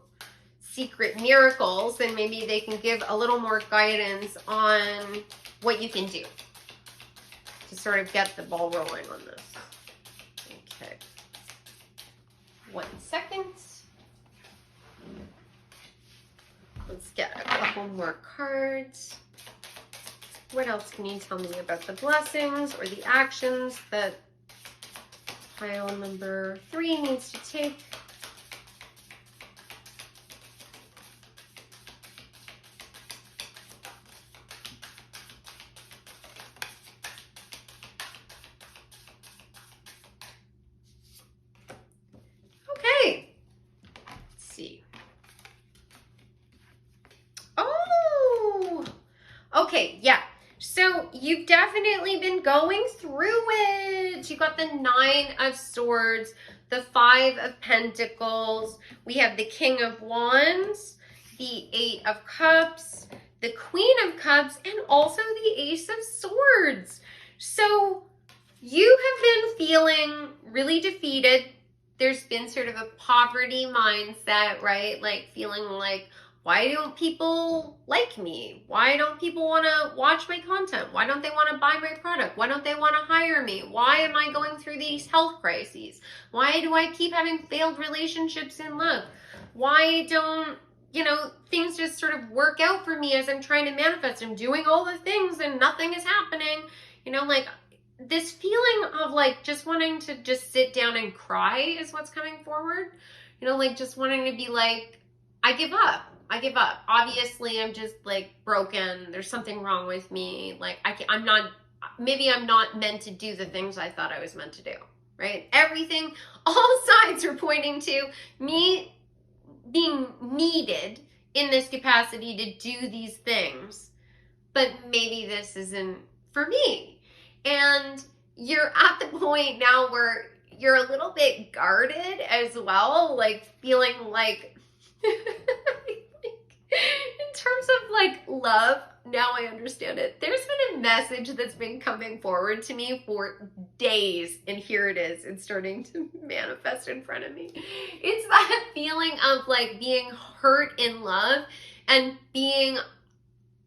secret miracles, then maybe they can give a little more guidance on what you can do to sort of get the ball rolling on this. Okay. 1 second. Let's get a couple more cards. What else can you tell me about the blessings or the actions that pile number 3 needs to take? Okay. Let's see. Oh, okay, yeah. So you've definitely been going through it. You got the 9 of Swords, the 5 of Pentacles. We have the King of Wands, the 8 of Cups, the Queen of Cups, and also the Ace of Swords. So you have been feeling really defeated. There's been sort of a poverty mindset, right? Like feeling like, why don't people like me? Why don't people want to watch my content? Why don't they want to buy my product? Why don't they want to hire me? Why am I going through these health crises? Why do I keep having failed relationships in love? Why don't, things just sort of work out for me as I'm trying to manifest? I'm doing all the things and nothing is happening. Like this feeling of like just wanting to just sit down and cry is what's coming forward. Like just wanting to be like, I give up. Obviously, I'm just like broken. There's something wrong with me. Like maybe I'm not meant to do the things I thought I was meant to do, right? All signs are pointing to me being needed in this capacity to do these things, but maybe this isn't for me. And you're at the point now where you're a little bit guarded as well, like feeling like, in terms of like love, now I understand it. There's been a message that's been coming forward to me for days, and here it is. It's starting to manifest in front of me. It's that feeling of like being hurt in love and being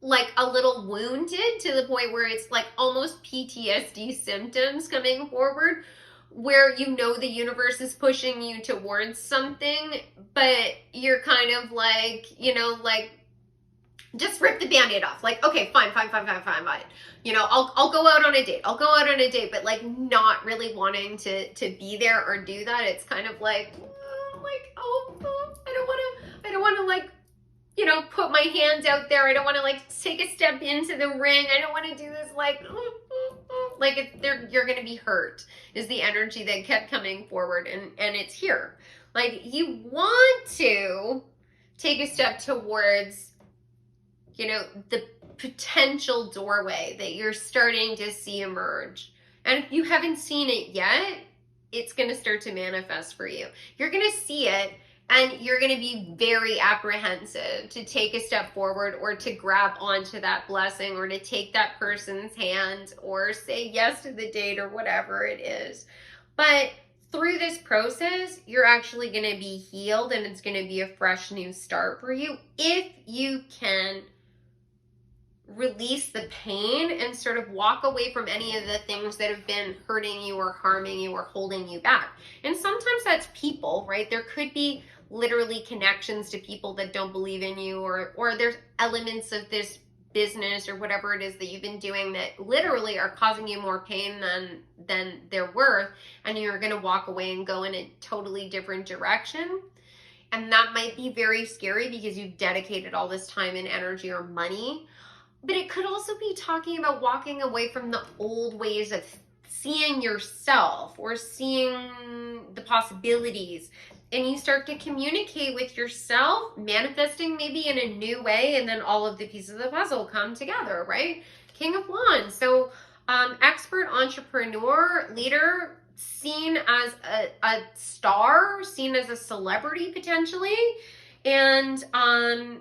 like a little wounded to the point where it's like almost PTSD symptoms coming forward, where the universe is pushing you towards something, but you're kind of like, like just rip the Band-Aid off. Like, okay, fine. I'll go out on a date. But like not really wanting to be there or do that. It's kind of like, I don't want to like, put my hands out there. I don't want to like take a step into the ring. I don't want to do this like you're going to be hurt is the energy that kept coming forward, and it's here. Like you want to take a step towards, the potential doorway that you're starting to see emerge. And if you haven't seen it yet, it's going to start to manifest for you. You're going to see it, and you're going to be very apprehensive to take a step forward or to grab onto that blessing or to take that person's hand or say yes to the date or whatever it is. But through this process, you're actually going to be healed, and it's going to be a fresh new start for you if you can release the pain and sort of walk away from any of the things that have been hurting you or harming you or holding you back. And sometimes that's people, right? There could be literally connections to people that don't believe in you, or there's elements of this business or whatever it is that you've been doing that literally are causing you more pain than they're worth, and you're going to walk away and go in a totally different direction. And that might be very scary because you've dedicated all this time and energy or money. But it could also be talking about walking away from the old ways of seeing yourself or seeing the possibilities. And you start to communicate with yourself, manifesting maybe in a new way, and then all of the pieces of the puzzle come together, right? King of Wands. So expert, entrepreneur, leader, seen as a star, seen as a celebrity potentially, and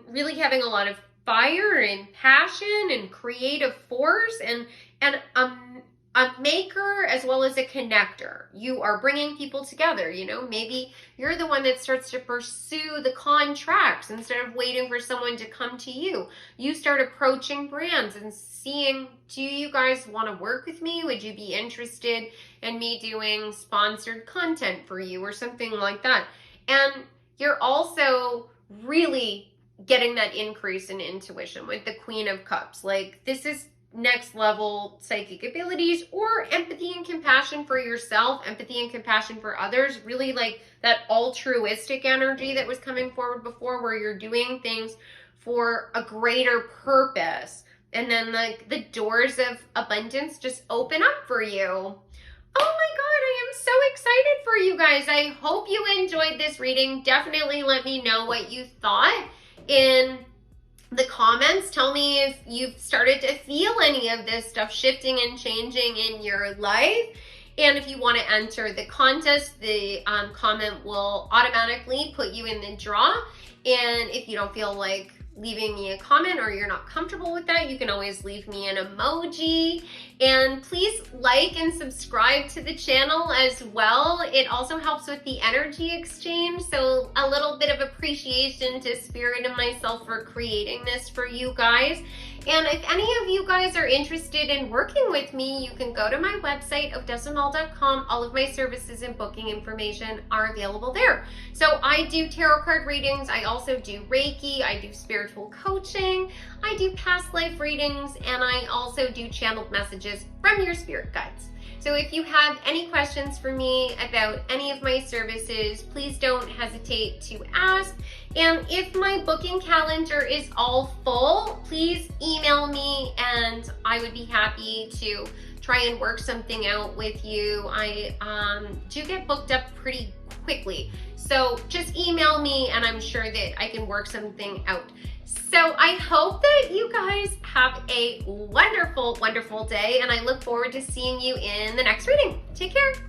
really having a lot of fire and passion and creative force, and a maker as well as a connector. You are bringing people together. You know, maybe you're the one that starts to pursue the contracts instead of waiting for someone to come to you. You start approaching brands and seeing, do you guys want to work with me? Would you be interested in me doing sponsored content for you or something like that? And you're also really getting that increase in intuition with the Queen of Cups. Like, this is next level psychic abilities, or empathy and compassion for yourself, empathy and compassion for others, really like that altruistic energy that was coming forward before, where you're doing things for a greater purpose, and then like the doors of abundance just open up for you. Oh my God, I am so excited for you guys. I hope you enjoyed this reading. Definitely let me know what you thought in the comments. Tell me if you've started to feel any of this stuff shifting and changing in your life. And if you want to enter the contest, the comment will automatically put you in the draw. And if you don't feel like leaving me a comment, or you're not comfortable with that, you can always leave me an emoji. And please like and subscribe to the channel as well. It also helps with the energy exchange. So a little bit of appreciation to Spirit and myself for creating this for you guys. And if any of you guys are interested in working with me, you can go to my website, odessamal.com. All of my services and booking information are available there. So I do tarot card readings. I also do Reiki. I do spiritual coaching. I do past life readings. And I also do channeled messages from your spirit guides. So if you have any questions for me about any of my services, please don't hesitate to ask. And if my booking calendar is all full, please email me and I would be happy to try and work something out with you. I do get booked up pretty quickly. So just email me and I'm sure that I can work something out. So I hope that you guys have a wonderful, wonderful day, and I look forward to seeing you in the next reading. Take care.